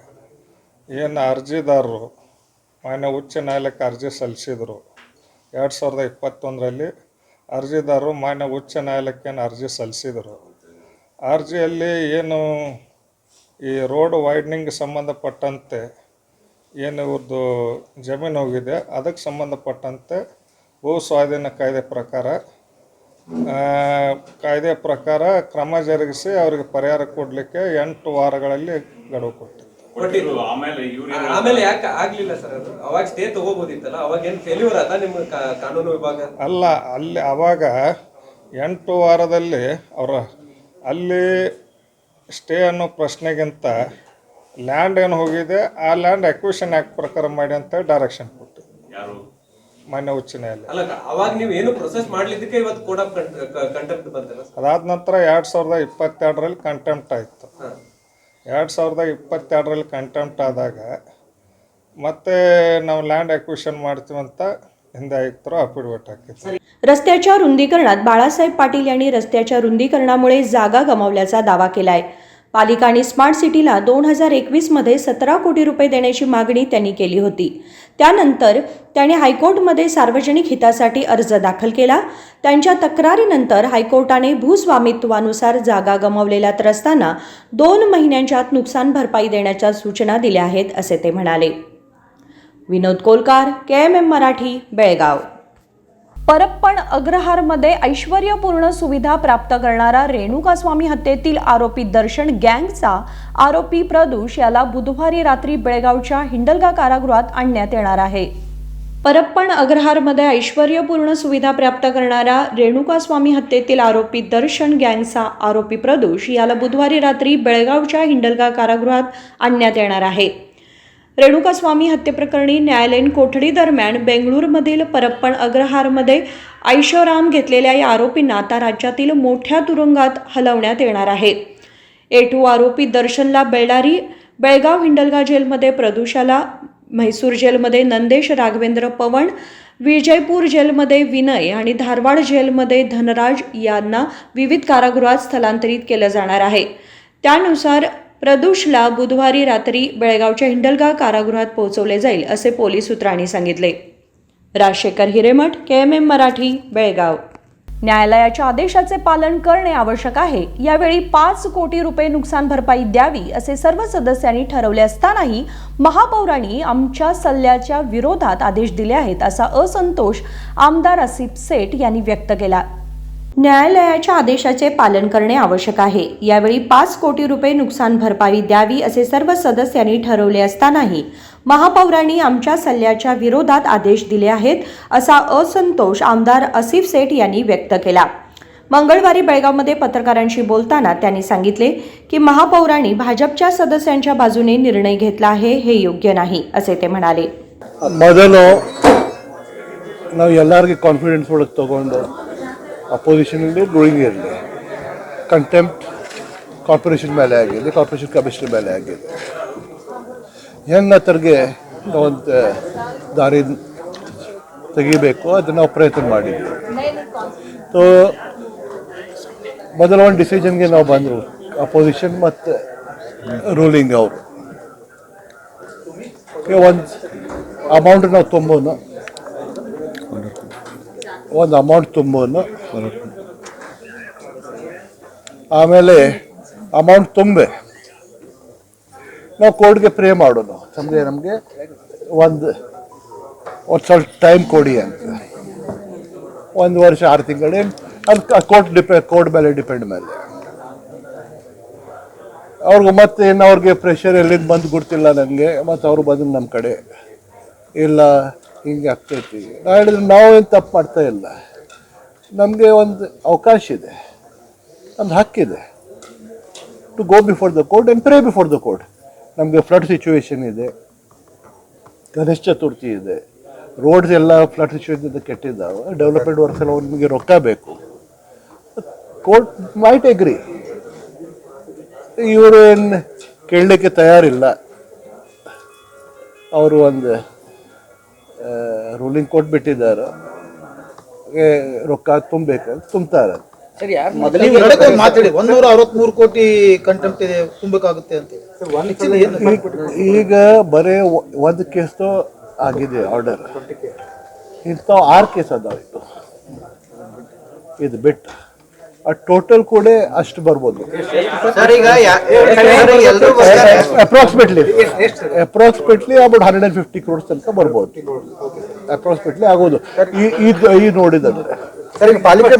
ಏನು ಅರ್ಜಿದಾರರು ಮಾನ್ಯ ಉಚ್ಚ ನ್ಯಾಯಾಲಯಕ್ಕೆ ಅರ್ಜಿ ಸಲ್ಲಿಸಿದರು. 2021ರಲ್ಲಿ ಅರ್ಜಿದಾರರು ಮಾನ್ಯ ಉಚ್ಚ ನ್ಯಾಯಾಲಯಕ್ಕೆ ಅರ್ಜಿ ಸಲ್ಲಿಸಿದರು. ಅರ್ಜಿಯಲ್ಲಿ ಏನು ಈ ರೋಡ್ ವೈಡ್ನಿಂಗ್ ಸಂಬಂಧಪಟ್ಟಂತೆ ಏನು ಇವ್ರದ್ದು ಜಮೀನು ಹೋಗಿದೆ ಅದಕ್ಕೆ ಸಂಬಂಧಪಟ್ಟಂತೆ ಭೂ ಸ್ವಾಧೀನ ಕಾಯ್ದೆ ಪ್ರಕಾರ ಕ್ರಮ ಜರುಗಿಸಿ ಅವರಿಗೆ ಪರಿಹಾರ ಕೊಡಲಿಕ್ಕೆ 8 ವಾರಗಳಲ್ಲಿ ಗಡುವು ಕೊಟ್ಟಿತ್ತು. ಆಮೇಲೆ ಯಾಕೆ ಆಗ್ಲಿಲ್ಲ ಸರ್ ಅದು? ಅವಾಗ ಸ್ಟೇ ತಗೋಬಹುದಿತ್ತಲ್ಲ, ಅವಾಗ ಏನು ಫೇಲ್ಯೂರ್ ಆದ ನಿಮ್ಮ ಕಾನೂನು ವಿಭಾಗ? ಅಲ್ಲ, ಅಲ್ಲಿ ಅವಾಗ 8 ವಾರದಲ್ಲಿ ಅವರ ಅಲ್ಲಿ ಸ್ಟೇ ಅನ್ನೋ ಪ್ರಶ್ನೆಗಿಂತ ಲ್ಯಾಂಡ್ ಏನು ಹೋಗಿದೆ ಆ ಲ್ಯಾಂಡ್ ಅಕ್ವಿಷನ್ ಆ್ಯಕ್ಟ್ ಪ್ರಕಾರ ಮಾಡಿ ಅಂತ ಡೈರೆಕ್ಷನ್ ಕೊಟ್ಟು ಯಾರು ಮಾನ್ಯ ಉಚ್ಚ ನ್ಯಾಯಾಲಯ. ಅಲ್ಲ ಅವಾಗ ನೀವು ಏನು ಪ್ರೊಸೆಸ್ ಮಾಡ್ಲಿದ್ದಕ್ಕೆ ಇವತ್ತು ಕೋಡ್ ಆಫ್ ಕಂಟೆಂಪ್ಟ್ ಬಂತಲ್ಲ. ಅದಾದ ನಂತರ 2022ರಲ್ಲಿ ಕಂಟೆಂಪ್ಟ್ ಆಯಿತು. 2022ರಲ್ಲಿ ಕಂಟೆಂಪ್ಟ್ ಆದಾಗ ಮತ್ತೆ ನಾವು ಲ್ಯಾಂಡ್ ಅಕ್ವಿಷನ್ ಮಾಡ್ತೀವಿ ಅಂತ ಹಿಂದೆ ಆಯುಕ್ತರು ಅಫಿಡವಿಟ್ ಹಾಕಿದ್ರು. रस्त्याच्या रुंदीकरणात बाळासाहेब पाटील यांनी रस्त्याच्या रुंदीकरणामुळे जागा गमावल्याचा दावा केलाय. पालिका आणि स्मार्ट सिटीला 2021 मध्ये 17 कोटी रुपये देण्याची मागणी त्यांनी केली होती. त्यानंतर त्यांनी हायकोर्टमध्ये सार्वजनिक हितासाठी अर्ज दाखल केला. त्यांच्या तक्रारीनंतर हायकोर्टाने भूस्वामित्वानुसार जागा गमावलेल्या त्रस्तांना 2 महिन्यांच्या आत नुकसान भरपाई देण्याच्या सूचना दिल्या आहेत असे ते म्हणाले. विनोद कोलकार, KMM मराठी, बेळगाव. परप्पण अग्रहारमध्ये ऐश्वर्यपूर्ण सुविधा प्राप्त करणारा रेणुकास्वामी हत्येतील आरोपी दर्शन गँगचा आरोपी प्रदूष याला बुधवारी रात्री बेळगावच्या हिंडलगा कारागृहात आणण्यात येणार आहे. परप्पण अग्रहारमध्ये ऐश्वर्यपूर्ण सुविधा प्राप्त करणारा रेणुकास्वामी हत्येतील आरोपी दर्शन गँगचा आरोपी प्रदूष याला बुधवारी रात्री बेळगावच्या हिंडलगा कारागृहात आणण्यात येणार आहे. रेणुकास्वामी हत्येप्रकरणी न्यायालयीन कोठडी दरम्यान बेंगळूरमधील परप्पण अग्रहारमध्ये ऐषोराम घेतलेल्या या आरोपींना आता राज्यातील मोठ्या तुरुंगात हलवण्यात येणार आहे. A2 आरोपी दर्शनला बेळगाव हिंडलगा जेलमध्ये, प्रदूषाला म्हैसूर जेलमध्ये, नंदेश राघवेंद्र पवण विजयपूर जेलमध्ये, विनय आणि धारवाड जेलमध्ये धनराज यांना विविध कारागृहात स्थलांतरित केलं जाणार आहे. त्यानुसार प्रदूषला बुधवारी रात्री बेळगावच्या हिंडलगा कारागृहात पोहोचवले जाईल असे पोलीस सूत्रांनी सांगितले. राजशेखर हिरेमठ, KMM मराठी, बेळगाव. न्यायालयाच्या आदेशाचे पालन करणे आवश्यक आहे. यावेळी 5 कोटी रुपये नुकसान भरपाई द्यावी असे सर्व सदस्यांनी ठरवले असतानाही महापौरांनी आमच्या सल्ल्याच्या विरोधात आदेश दिले आहेत असा असंतोष आमदार आसिफ सेठ यांनी व्यक्त केला. न्यायालयाच्या आदेशाचे पालन करणे आवश्यक आहे. यावेळी 5 कोटी रुपये नुकसान भरपाई द्यावी असे सर्व सदस्यांनी ठरवले असतानाही महापौरांनी आमच्या सल्ल्याच्या विरोधात आदेश दिले आहेत असा असंतोष आमदार आसिफ सेठ यांनी व्यक्त केला. मंगळवारी बेळगावमध्ये पत्रकारांशी बोलताना त्यांनी सांगितले की महापौरांनी भाजपच्या सदस्यांच्या बाजूने निर्णय घेतला आहे, हे योग्य नाही असे ते म्हणाले. ಮೊದಲು ನಾವು ಎಲ್ಲರಿಗೆ ಕಾನ್ಫಿಡೆನ್ಸ್ ಒಳಗೆ ತಗೊಂಡು ಅಪೋಸಿಷನ್ ಇರಲಿ ರೂಲಿಂಗ್ ಇರಲಿ ಕಂಟೆಂಪ್ಟ್ ಕಾರ್ಪೊರೇಷನ್ ಮೇಲೆ ಆಗಿದೆ, ಕಾರ್ಪೊರೇಷನ್ ಕಮಿಷನರ್ ಮೇಲೆ ಆಗಿದೆ. ಹೆಂಗತ್ತರ್ಗೆ ಒಂದು ದಾರಿ ತೆಗಿಬೇಕು ಅದನ್ನು ನಾವು ಪ್ರಯತ್ನ ಮಾಡಿದ್ವಿ. ಸೊ ಮೊದಲ ಒಂದು ಡಿಸಿಷನ್ಗೆ ನಾವು ಬಂದರು, ಅಪೋಸಿಷನ್ ಮತ್ತು ರೂಲಿಂಗ್ ಅವರು ಒಂದು ಅಮೌಂಟ್ ನಾವು ತುಂಬೋನು, ಒಂದು ಅಮೌಂಟ್ ತುಂಬೋನು, ಆಮೇಲೆ ಅಮೌಂಟ್ ತುಂಬೆ ನಾವು ಕೋರ್ಟ್ಗೆ ಪ್ರೇ ಮಾಡೋಣ. ನಮಗೆ ಒಂದು ಸ್ವಲ್ಪ ಟೈಮ್ ಕೊಡಿ ಅಂತ, 1 ವರ್ಷ 6 ತಿಂಗಳು ಅದು ಕೋರ್ಟ್ ಮೇಲೆ ಡಿಪೆಂಡ್ ಮೇಲೆ. ಅವ್ರಿಗೆ ಮತ್ತೆ ಏನು ಅವ್ರಿಗೆ ಪ್ರೆಷರ್ ಎಲ್ಲಿಂದ ಬಂದು ಗೊತ್ತಿಲ್ಲ ನನಗೆ. ಮತ್ತು ಅವರು ಬಂದು ನಮ್ಮ ಕಡೆ ಇಲ್ಲ ಹಿಂಗೆ ಆಗ್ತೈತಿ. ನಾ ಹೇಳಿದ್ರೆ ನಾವೇನು ತಪ್ಪು ಮಾಡ್ತಾ ಇಲ್ಲ, ನಮಗೆ ಒಂದು ಅವಕಾಶ ಇದೆ, ಒಂದು ಹಕ್ಕಿದೆ to go before the court and pray before the court. ನಮಗೆ ಫ್ಲಡ್ ಸಿಚುವೇಶನ್ ಇದೆ, ಗಣೇಶ ಚತುರ್ಥಿ ಇದೆ, ರೋಡ್ಸ್ ಎಲ್ಲ ಫ್ಲಡ್ ಸಿಚುವೇಶನ್ ಕೆಟ್ಟಿದ್ದಾವೆ, ಡೆವಲಪ್ಮೆಂಟ್ ವರ್ಕ್ಸ್ ಎಲ್ಲ ನಿಮಗೆ ರೊಕ್ಕ ಬೇಕು. Court might agree. ಇವರು ಏನು ಕೇಳಲಿಕ್ಕೆ ತಯಾರಿಲ್ಲ. ಅವರು ಒಂದು ರೂಲಿಂಗ್ ಕೊಟ್ಬಿಟ್ಟಿದ್ದಾರೆ, ರೊಕ್ಕ ತುಂಬಬೇಕಂತ ತುಂಬ್ತಾರೆ. ಮಾತಾಡಿ 163 ಕೋಟಿ ಕಂಟೆಂಪ್ಟ್ ಇದೆ, ತುಂಬಬೇಕಾಗುತ್ತೆ ಅಂತ. ಈಗ ಬರೀ ಒಂದು ಕೇಸ್ದು ಆಗಿದೆ ಆರ್ಡರ್, ಇಂಥ 6 ಕೇಸ್ ಅದಾವ. ಇದು ಬಿಟ್ಟು ಟೋಟಲ್ ಕೂಡ ಅಷ್ಟು ಬರ್ಬೋದು. ಅಪ್ರಾಕ್ಸಿಮೇಟ್ಲಿ ಅಬೌಟ್ 150 crores ತನಕ ಬರ್ಬೋದು. ಅಪ್ರಾಕ್ಸಿಮೇಟ್ಲಿ ಆಗೋದು ಈ ನೋಡಿದ್ರೆ. ಪಾಲಿಕೆ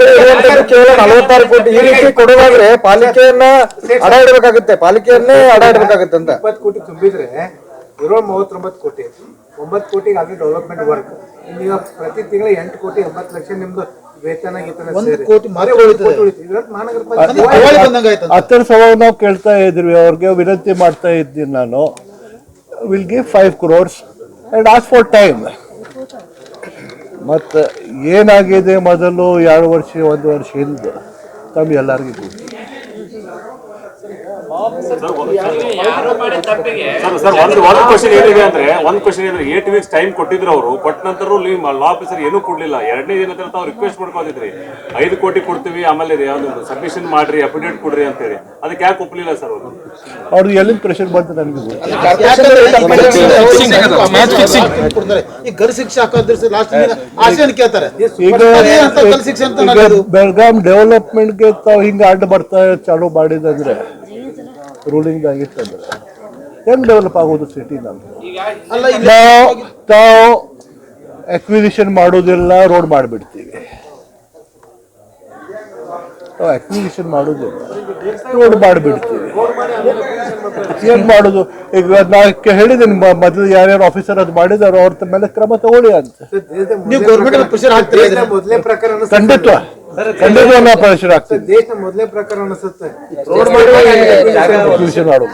ಕೇವಲ 46 ಕೋಟಿ ಈ ರೀತಿ ಕೊಡೋದಾದ್ರೆ ಪಾಲಿಕೆಯನ್ನ ಅಡ ಇಡಬೇಕಾಗುತ್ತೆ, ಪಾಲಿಕೆಯನ್ನೇ ಅಡ ಇಡಬೇಕಾಗುತ್ತೆ ಅಂತ. 20 ಕೋಟಿ ತುಂಬಿದ್ರೆ ಇರೋ 39 ಕೋಟಿ, 9 ಕೋಟಿಗೆ ಆಗಿ ಡೆವಲಪ್ಮೆಂಟ್ ವರ್ಕ್. ಈಗ ಪ್ರತಿ ತಿಂಗಳು 8 ಕೋಟಿ 80 ಲಕ್ಷ ನಿಮ್ದು ವೇತನ ಗೀತನ ಒಂದು ಸೇರಿ. ಕೋಟಿ ಮಾತ್ರ ಬರೀ ಉಳಿತದೆ. ಕೋಟಿ ಉಳಿತು. ಇದ್ರಲ್ಲಿ ಮಹಾನಗರ ಪಾಲಿಕೆ ದಿವಾಳಿ ಬಂದಂಗೆ ಆಯ್ತು. ಹತ್ತರ ಸಲ ನಾವು ಕೇಳ್ತಾ ಇದ್ವಿ, ಅವ್ರಿಗೆ ವಿನಂತಿ ಮಾಡ್ತಾ ಇದ್ದೀನಿ ನಾನು, will give 5 crores and as for time. ಮತ್ತು ಏನಾಗಿದೆ ಮೊದಲು 2 ವರ್ಷ 1 ವರ್ಷ ಹಿಂದೆ ತಮ್ಗೆಲ್ಲರಿಗೂ ಗೊತ್ತು. ಒಂದು ಕ್ವಶನ್ ಏನಿದೆ ಅಂದ್ರೆ 8 weeks ಟೈಮ್ ಕೊಟ್ಟಿದ್ರು ಅವರು. ಕೊಟ್ಟ ನಂತರ ಲಾ ಆಫೀಸರ್ ಏನೂ ಕೊಡ್ಲಿಲ್ಲ. 2ನೇ ದಿನ ತಾವು ರಿಕ್ವೆಸ್ಟ್ ಮಾಡ್ಕೊಂಡಿದ್ರಿ 5 ಕೋಟಿ ಕೊಡ್ತೀವಿ, ಆಮೇಲೆ ಯಾವ್ದು ಸಬ್ಮಿಷನ್ ಮಾಡ್ರಿ, ಅಫಿಡೇಟ್ ಕೊಡ್ರಿ ಅಂತೇಳಿ. ಅದಕ್ಕೆ ಯಾಕೆ ಒಪ್ಪಲಿಲ್ಲ ಸರ್ ಅವರು? ಅವ್ರಿಗೆ ಎಲ್ಲಿಂದ ಪ್ರೆಷರ್ ಬಂತು ನನಗೆ ಗೊತ್ತು. ಈಗ ಗರ್ ಶಿಕ್ಷೆ ಹಾಕೋದ್ರ ಲಾಸ್ಟ್ ಆಶೆಯನ್ನು ಕೇಳ್ತಾರೆ. ಈಗ ಬೆಳಗಾಂ ಡೆವಲಪ್ಮೆಂಟ್ಗೆ ತಾವು ಹಿಂಗೆ ಅಡ್ಡ ಬರ್ತಾ ಚಾಲೂ ಮಾಡಿದಂದ್ರೆ ರೂಲಿಂಗ್ ಆಗಿತ್ತಂದ್ರೆ ಹೆಂಗ್ ಡೆವಲಪ್ ಆಗೋದು ಸಿಟಿ? ತಾವು ಅಕ್ವಿಸಿಷನ್ ಮಾಡೋದಿಲ್ಲ, ರೋಡ್ ಮಾಡಿಬಿಡ್ತೀವಿ. ನಾವು ಅಕ್ವಿಸಿಷನ್ ಮಾಡೋದಿಲ್ಲ, ರೋಡ್ ಮಾಡಿಬಿಡ್ತೀವಿ. ಏನ್ ಮಾಡೋದು? ಈಗ ನಾ ಹೇಳಿದ್ದೀನಿ ಮೊದಲು ಯಾರ್ಯಾರು ಆಫೀಸರ್ ಅದು ಮಾಡಿದಾರೋ ಅವ್ರ ಮೇಲೆ ಕ್ರಮ ತಗೊಳ್ಳಿ ಅಂತ. ನೀವು ಗೌರ್ಮೆಂಟ್ ಪ್ರೆಷರ್ ಹಾಕ್ತೀರಾ? ಮೊದಲೇ ಪ್ರಕಾರ ಖಂಡಿತ ನಾವು ಪ್ರೆಷರ್ ಆಗ್ತೀವಿ. ದೇಶದ ಮೊದಲೇ ಪ್ರಕಾರ ಅನಿಸುತ್ತೆ. ಅಕ್ವಿಸಿಷನ್ ಮಾಡೋದು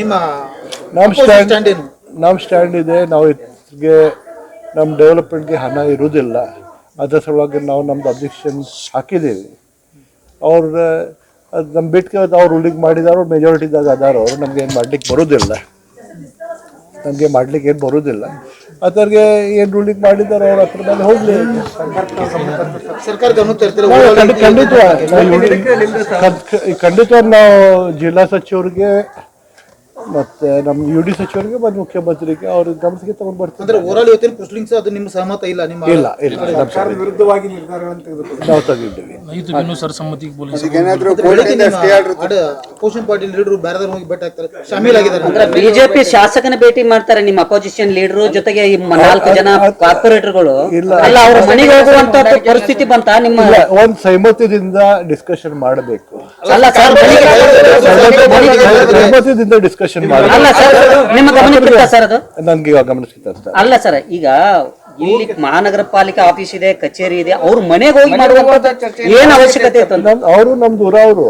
ನಿಮ್ಮ ನಮ್ಮ ಸ್ಟ್ಯಾಂಡ್ ಇದೆ. ನಾವು ಇದಕ್ಕೆ ನಮ್ಮ ಡೆವಲಪ್ಮೆಂಟ್ಗೆ ಹಣ ಇರುವುದಿಲ್ಲ, ಅದರ ಸಲುವಾಗಿ ನಾವು ನಮ್ದು ಅಬ್ಜೆಕ್ಷನ್ ಹಾಕಿದ್ದೀವಿ. ಅವ್ರ ಅದು ನಮ್ಮ ಬಿಟ್ಟಿಗೆ ಅವ್ರು ರೂಲಿಂಗ್ ಮಾಡಿದಾರೋ ಮೆಜಾರಿಟಿದಾಗ ಅದಾರೋ ಅವ್ರು ನಮ್ಗೆ ಏನು ಮಾಡ್ಲಿಕ್ಕೆ ಬರೋದಿಲ್ಲ. ಅದ್ರಿಗೆ ಏನು ರೂಲಿಂಗ್ ಮಾಡಿದಾರೋ ಅವ್ರ ಹತ್ರ ಮೇಲೆ ಹೋಗ್ಲಿ. ಸರ್ಕಾರ ಖಂಡಿತ ನಾವು ಜಿಲ್ಲಾ ಸಚಿವರಿಗೆ ಮತ್ತೆ ನಮ್ಮ UD ಸಚಿವರಿಗೆ ಮತ್ತು ಮುಖ್ಯಮಂತ್ರಿಗೆ ಅವ್ರ ಗಮನಕ್ಕೆ ತಗೊಂಡು ಬರ್ತೀವಿ. ಅಂದ್ರೆ ಓವರಾಲ್ ಇವತ್ತಿನ ಪೋಸ್ಟಿಂಗ್ಸ್ ಅದು ನಿಮ್ಮ ಸಹಮತ ಇಲ್ಲ? ನಿಮ್ಮ ಇಲ್ಲ ಸರ್ಕಾರದ ವಿರುದ್ಧವಾಗಿ ನಿರ್ಧಾರಗಳನ್ನು ತೆಗೆದುಕೊಂಡು ನಾವು ತಗೊಂಡಿವಿ. ಅಪೋಸಿಷನ್ ಪಾರ್ಟಿ ಲೀಡರ್ ಬೇರೆದವ್ರು ಹೋಗಿ ಭೇಟಿ ಆಗ್ತಾರೆ, ಶಾಮೀಲ್ ಆಗಿದ್ದಾರೆ. ಅಂದ್ರೆ ಬಿಜೆಪಿ ಶಾಸಕನ ಭೇಟಿ ಮಾಡ್ತಾರೆ ನಿಮ್ಮ ಅಪೋಸಿಷನ್ ಲೀಡರ್ ಜೊತೆಗೆ ಈ 4 ಜನ ಕಾರ್ಪೊರೇಟರ್ಗಳು. ಅಲ್ಲ, ಅವ್ರ ಮನೆಗೆ ಹೋಗುವಂತ ಪರಿಸ್ಥಿತಿ ಬಂತ ನಿಮ್ಮ? ಒಂದು ಸಹಮತದಿಂದ ಡಿಸ್ಕಷನ್ ಮಾಡಬೇಕು. ಅಲ್ಲ ಸರ್, ಸಹಮತದಿಂದ ಡಿಸ್ಕಷನ್ ಮಾಡಿ. ಅಲ್ಲ ಸರ್, ನಿಮ್ಮ ಗಮನಕ್ಕೆ ಸರ್ ಅದು? ನನ್ಗೆ ಇವಾಗ ಗಮನಿಸ್ತಾ ಅಲ್ಲ ಸರ್, ಈಗ ಇಲ್ಲಿ ಮಹಾನಗರ ಪಾಲಿಕೆ ಆಫೀಸ್ ಇದೆ, ಕಚೇರಿ ಇದೆ, ಅವ್ರ ಮನೆಗೆ ಹೋಗಿ ಮಾಡುವಂತ ಏನ್ ಅವಶ್ಯಕತೆ ಇತ್ತು? ಅವರು ನಮ್ದು ಊರವರು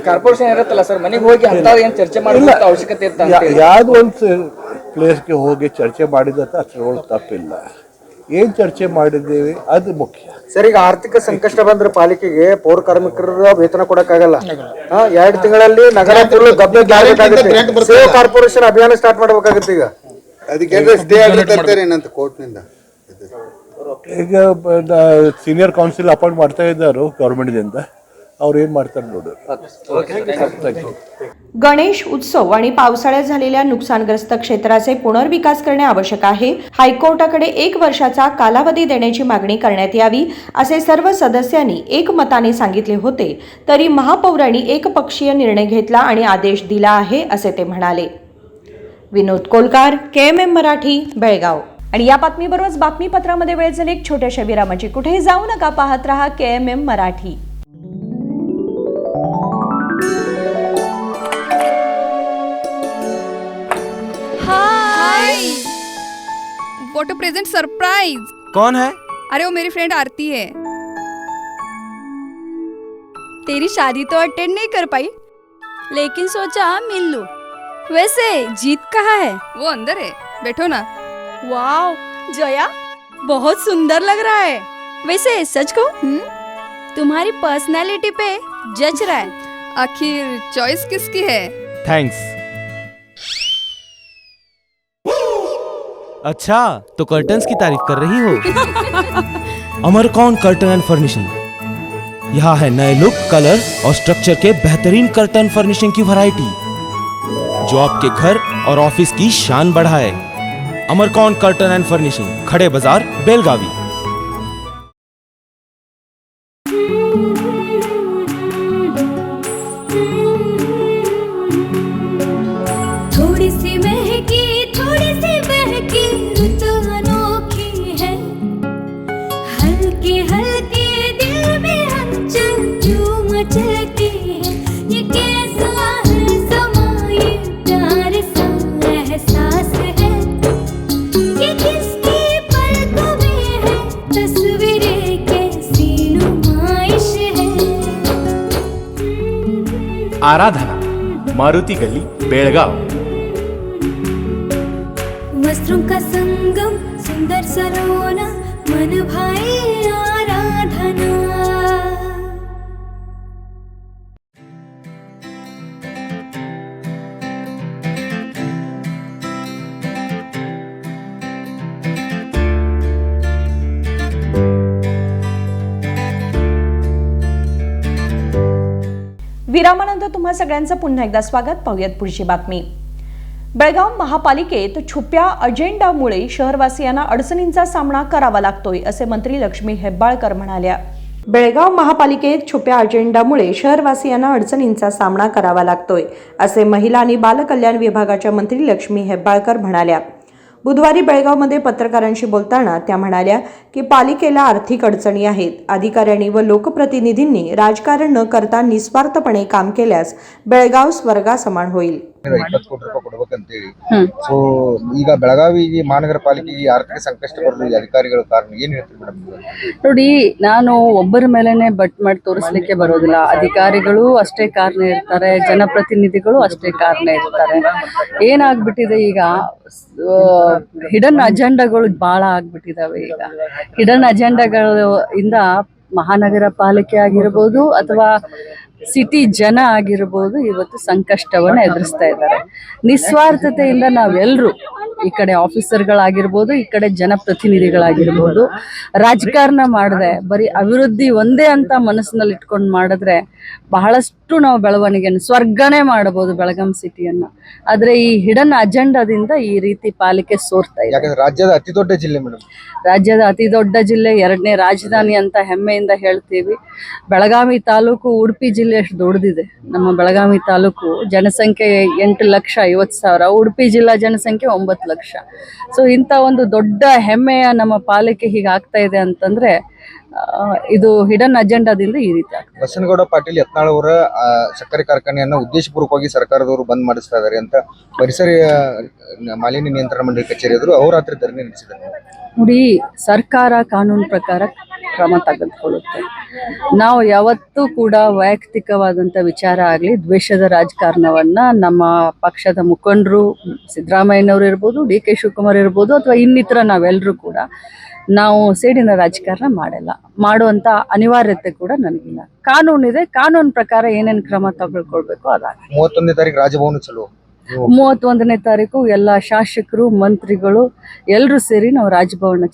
ಕಾರ್ಪೊರೇಷನ್ ಇರುತ್ತಲ್ಲ ಸರ್, ಮನೆಗೆ ಹೋಗಿ ಅಂತ ಏನ್ ಚರ್ಚೆ ಮಾಡುವಂತ ಅವಶ್ಯಕತೆ ಇತ್ತ? ಯಾವ್ದು ಒಂದು ಪ್ಲೇಸ್ಗೆ ಹೋಗಿ ಚರ್ಚೆ ಮಾಡಿದಂತ ಅದ್ರೊಳಗೆ ತಪ್ಪಿಲ್ಲ. ಏನ್ ಚರ್ಚೆ ಮಾಡಿದ್ದೇವೆ ಅದು ಮುಖ್ಯ. ಸರ್, ಈಗ ಆರ್ಥಿಕ ಸಂಕಷ್ಟ ಬಂದ್ರೆ ಪಾಲಿಕೆಗೆ ಪೌರ ಕಾರ್ಮಿಕರ ವೇತನ ಕೊಡಕ್ಕಾಗಲ್ಲ. 2 ತಿಂಗಳಲ್ಲಿ ನಗರ ಸೇವ್ ಕಾರ್ಪೊರೇಷನ್ ಅಭಿಯಾನ ಸ್ಟಾರ್ಟ್ ಮಾಡ್ಬೇಕಾಗುತ್ತೆ. ಈಗ ಅದಕ್ಕೆ ಸ್ಟೇ ಆರ್ಡರ್ ತರ್ತಾರೆ ಏನಂತ ಕೋರ್ಟ್ನಿಂದ. ಈಗ ಸೀನಿಯರ್ ಕೌನ್ಸಿಲ್ ಅಪಾಯಿಂಟ್ ಮಾಡ್ತಾ ಇದ್ದಾರೆ ಗव्हर्नमेंटದಿಂದ, ಅವ್ರು ಏನ್ ಮಾಡ್ತಾರೆ ನೋಡು. गणेश उत्सव आणि पावसाळ्यात झालेल्या नुकसानग्रस्त क्षेत्राचे पुनर्विकास करणे आवश्यक आहे. हायकोर्टाकडे 1 वर्षाचा कालावधी देण्याची मागणी करण्यात यावी असे सर्व सदस्यांनी एकमताने सांगितले होते. तरी महापौरांनी एकपक्षीय निर्णय घेतला आणि आदेश दिला आहे असे ते म्हणाले. विनोद कोलकार, KMM मराठी, बेळगाव. आणि या बातमीबरोबरच बातमीपत्रामध्ये वेळ झाली एक छोट्याशा विरामाची. कुठेही जाऊ नका, पाहत रहा KMM Marathi. What a present surprise. कौन है? अरे वो मेरी फ्रेंड आरती है। तेरी शादी तो अटेंड नहीं कर पाई, लेकिन सोचा मिल लूं। वैसे जीत कहाँ है? वो अंदर है, बैठो ना। वाओ जया, बहुत सुंदर लग रहा है। वैसे सच कहूं, तुम्हारी पर्सनालिटी पे जज रहा है। आखिर चॉइस किसकी है? थैंक्स। अच्छा, तो कर्टन्स की तारीफ कर रही हो? अमरकौन कर्टन एंड फर्निशिंग। यहाँ है नए लुक, कलर और स्ट्रक्चर के बेहतरीन कर्टन फर्निशिंग की वैरायटी, जो आपके घर और ऑफिस की शान बढ़ाए। अमरकौन कर्टन एंड फर्निशिंग, खड़े बाजार, बेलगावी। थोड़ी सी महकी, थोड़ी सी महकी रुत अनोखी है। हल्के हल्के दिल में हलचल क्यों मचलती है। ये कैसा है समा, ये प्यार सा एहसास है। ये किसकी पलकों में आराधना, मारुति गली, बेळगाव। वस्त्रों का संगम, सुंदर सलोना, मन भाए आराधना। विरामानंतर तुम्हा सगळ्यांचं पुन्हा एकदा स्वागत। पाहूयात पुढची बातमी। बेळगाव महापालिकेत छुप्या अजेंडामुळे शहरवासियांना अडचणींचा सामना करावा लागतोय, असे मंत्री लक्ष्मी हेब्बाळकर म्हणाल्या। बेळगाव महापालिकेत छुप्या अजेंडामुळे शहरवासियांना अडचणींचा सामना करावा लागतोय, असे महिला आणि बालकल्याण विभागाच्या मंत्री लक्ष्मी हेब्बाळकर म्हणाल्या। बुधवारी बेळगावमध्ये पत्रकारांशी बोलताना त्या म्हणाल्या की पालिकेला आर्थिक अडचणी आहेत। अधिकाऱ्यांनी व लोकप्रतिनिधींनी राजकारण न करता निस्वार्थपणे काम केल्यास बेळगाव स्वर्गासमान होईल। 20 ಕೋಟಿ ರೂಪಾಯಿ ಕೊಡಬೇಕಂತೇಳಿ ಸೊ ಈಗ ಬೆಳಗಾವಿ ಮಹಾನಗರ ಪಾಲಿಕೆಗೆ ಆರ್ಥಿಕ ಸಂಕಷ್ಟ ಬರಲು ಈ ಅಧಿಕಾರಿಗಳ ಕಾರಣ ಏನು ಹೇಳ್ತೀರಿ ಮೇಡಮ್? ನೋಡಿ, ನಾನು ಒಬ್ಬರ ಮೇಲೇನೆ ಬಟ್ ಮಾಡಿ ತೋರಿಸ್ಲಿಕ್ಕೆ ಬರೋದಿಲ್ಲ. ಅಧಿಕಾರಿಗಳು ಅಷ್ಟೇ ಕಾರಣ ಇರ್ತಾರೆ, ಜನಪ್ರತಿನಿಧಿಗಳು ಅಷ್ಟೇ ಕಾರಣ ಇರ್ತಾರೆ. ಏನಾಗ್ಬಿಟ್ಟಿದೆ ಈಗ, ಹಿಡನ್ ಅಜೆಂಡಾಗಳು ಬಹಳ ಆಗ್ಬಿಟ್ಟಿದಾವೆ. ಈಗ ಹಿಡನ್ ಅಜೆಂಡಾಗಳು ಇಂದ ಮಹಾನಗರ ಪಾಲಿಕೆ ಆಗಿರ್ಬೋದು ಅಥವಾ ಸಿಟಿ ಜನ ಆಗಿರ್ಬೋದು ಇವತ್ತು ಸಂಕಷ್ಟವನ್ನು ಎದುರಿಸ್ತಾ ಇದ್ದಾರೆ. ನಿಸ್ವಾರ್ಥತೆಯಿಂದ ನಾವೆಲ್ಲರೂ, ಈ ಕಡೆ ಆಫೀಸರ್ಗಳಾಗಿರ್ಬೋದು, ಈ ಕಡೆ ಜನಪ್ರತಿನಿಧಿಗಳಾಗಿರ್ಬೋದು, ರಾಜಕಾರಣ ಮಾಡದೆ ಬರೀ ಅಭಿವೃದ್ಧಿ ಒಂದೇ ಅಂತ ಮನಸ್ಸಿನಲ್ಲಿ ಇಟ್ಕೊಂಡು ಮಾಡಿದ್ರೆ ಬಹಳಷ್ಟು ನಾವು ಬೆಳವಣಿಗೆಯನ್ನು ಸ್ವರ್ಗನೇ ಮಾಡಬಹುದು ಬೆಳಗಾಂ ಸಿಟಿಯನ್ನ. ಆದ್ರೆ ಈ ಹಿಡನ್ ಅಜೆಂಡಾದಿಂದ ಈ ರೀತಿ ಪಾಲಿಕೆ ಸೋರ್ತಾ ಇದೆ. ಯಾಕಂದ್ರೆ ರಾಜ್ಯದ ಅತಿ ದೊಡ್ಡ ಜಿಲ್ಲೆ ಮೇಡಮ್, ರಾಜ್ಯದ ಅತಿ ದೊಡ್ಡ ಜಿಲ್ಲೆ, 2ನೇ ರಾಜಧಾನಿ ಅಂತ ಹೆಮ್ಮೆಯಿಂದ ಹೇಳ್ತೀವಿ. ಬೆಳಗಾವಿ ತಾಲೂಕು ಉಡುಪಿ ಜಿಲ್ಲೆ ಅಷ್ಟು ದೊಡ್ಡದಿದೆ. ನಮ್ಮ ಬೆಳಗಾವಿ ತಾಲೂಕು ಜನಸಂಖ್ಯೆ 8,50,000, ಉಡುಪಿ ಜಿಲ್ಲಾ ಜನಸಂಖ್ಯೆ 9 ಲಕ್ಷ. ಸೊ ಇಂಥ ಒಂದು ದೊಡ್ಡ ಹೆಮ್ಮೆಯ ನಮ್ಮ ಪಾಲಿಕೆ ಹೀಗಾಗ್ತಾ ಇದೆ ಅಂತಂದ್ರೆ ಇದು ಹಿಡನ್ ಅಜೆಂಡಾದಿಂದ ಈ ರೀತಿ ಆಗ್ತದೆ. ಬಸನಗೌಡ ಪಾಟೀಲ್ ಯತ್ನಾಳ್ ಅವರ ಸಕ್ಕರೆ ಕಾರ್ಖಾನೆಯನ್ನು ಉದ್ದೇಶಪೂರ್ವಕವಾಗಿ ಸರ್ಕಾರದವರು ಬಂದ್ ಮಾಡಿಸ್ತಾ ಇದ್ದಾರೆ ಅಂತ ಪರಿಸರ ಮಾಲಿನ್ಯ ನಿಯಂತ್ರಣ ಮಂಡಳಿ ಕಚೇರಿ ಎದುರು ಅಹೋರಾತ್ರಿ ಧರಣಿ ನಡೆಸಿದ್ದಾರೆ. ನೋಡಿ, ಸರ್ಕಾರ ಕಾನೂನು ಪ್ರಕಾರ ಕ್ರಮ ತೆಗೆದುಕೊಳ್ಳುತ್ತೆ. ನಾವು ಯಾವತ್ತೂ ಕೂಡ ವೈಯಕ್ತಿಕವಾದಂಥ ವಿಚಾರ ಆಗಲಿ, ದ್ವೇಷದ ರಾಜಕಾರಣವನ್ನ ನಮ್ಮ ಪಕ್ಷದ ಮುಖಂಡರು ಸಿದ್ದರಾಮಯ್ಯನವರು ಇರ್ಬೋದು, ಡಿ ಕೆ ಶಿವಕುಮಾರ್ ಇರ್ಬೋದು, ಅಥವಾ ಇನ್ನಿತರ ನಾವೆಲ್ಲರೂ ಕೂಡ ನಾವು ಸೇಡಿನ ರಾಜಕಾರಣ ಮಾಡುವಂತ ಅನಿವಾರ್ಯತೆ ಕೂಡ ನನಗಿಲ್ಲ. ಕಾನೂನಿದೆ, ಕಾನೂನು ಪ್ರಕಾರ ಏನೇನು ಕ್ರಮ ತಗೊಳ್ಕೊಳ್ಬೇಕು ಅದಾಗಲಿ. 31ನೇ ತಾರೀಕು ರಾಜಭವನ ಚಲೋ, 31ನೇ ತಾರೀಕು ಎಲ್ಲ ಶಾಸಕರು, ಮಂತ್ರಿಗಳು ಎಲ್ಲರೂ ಸೇರಿ ನಾವು ರಾಜಭವನ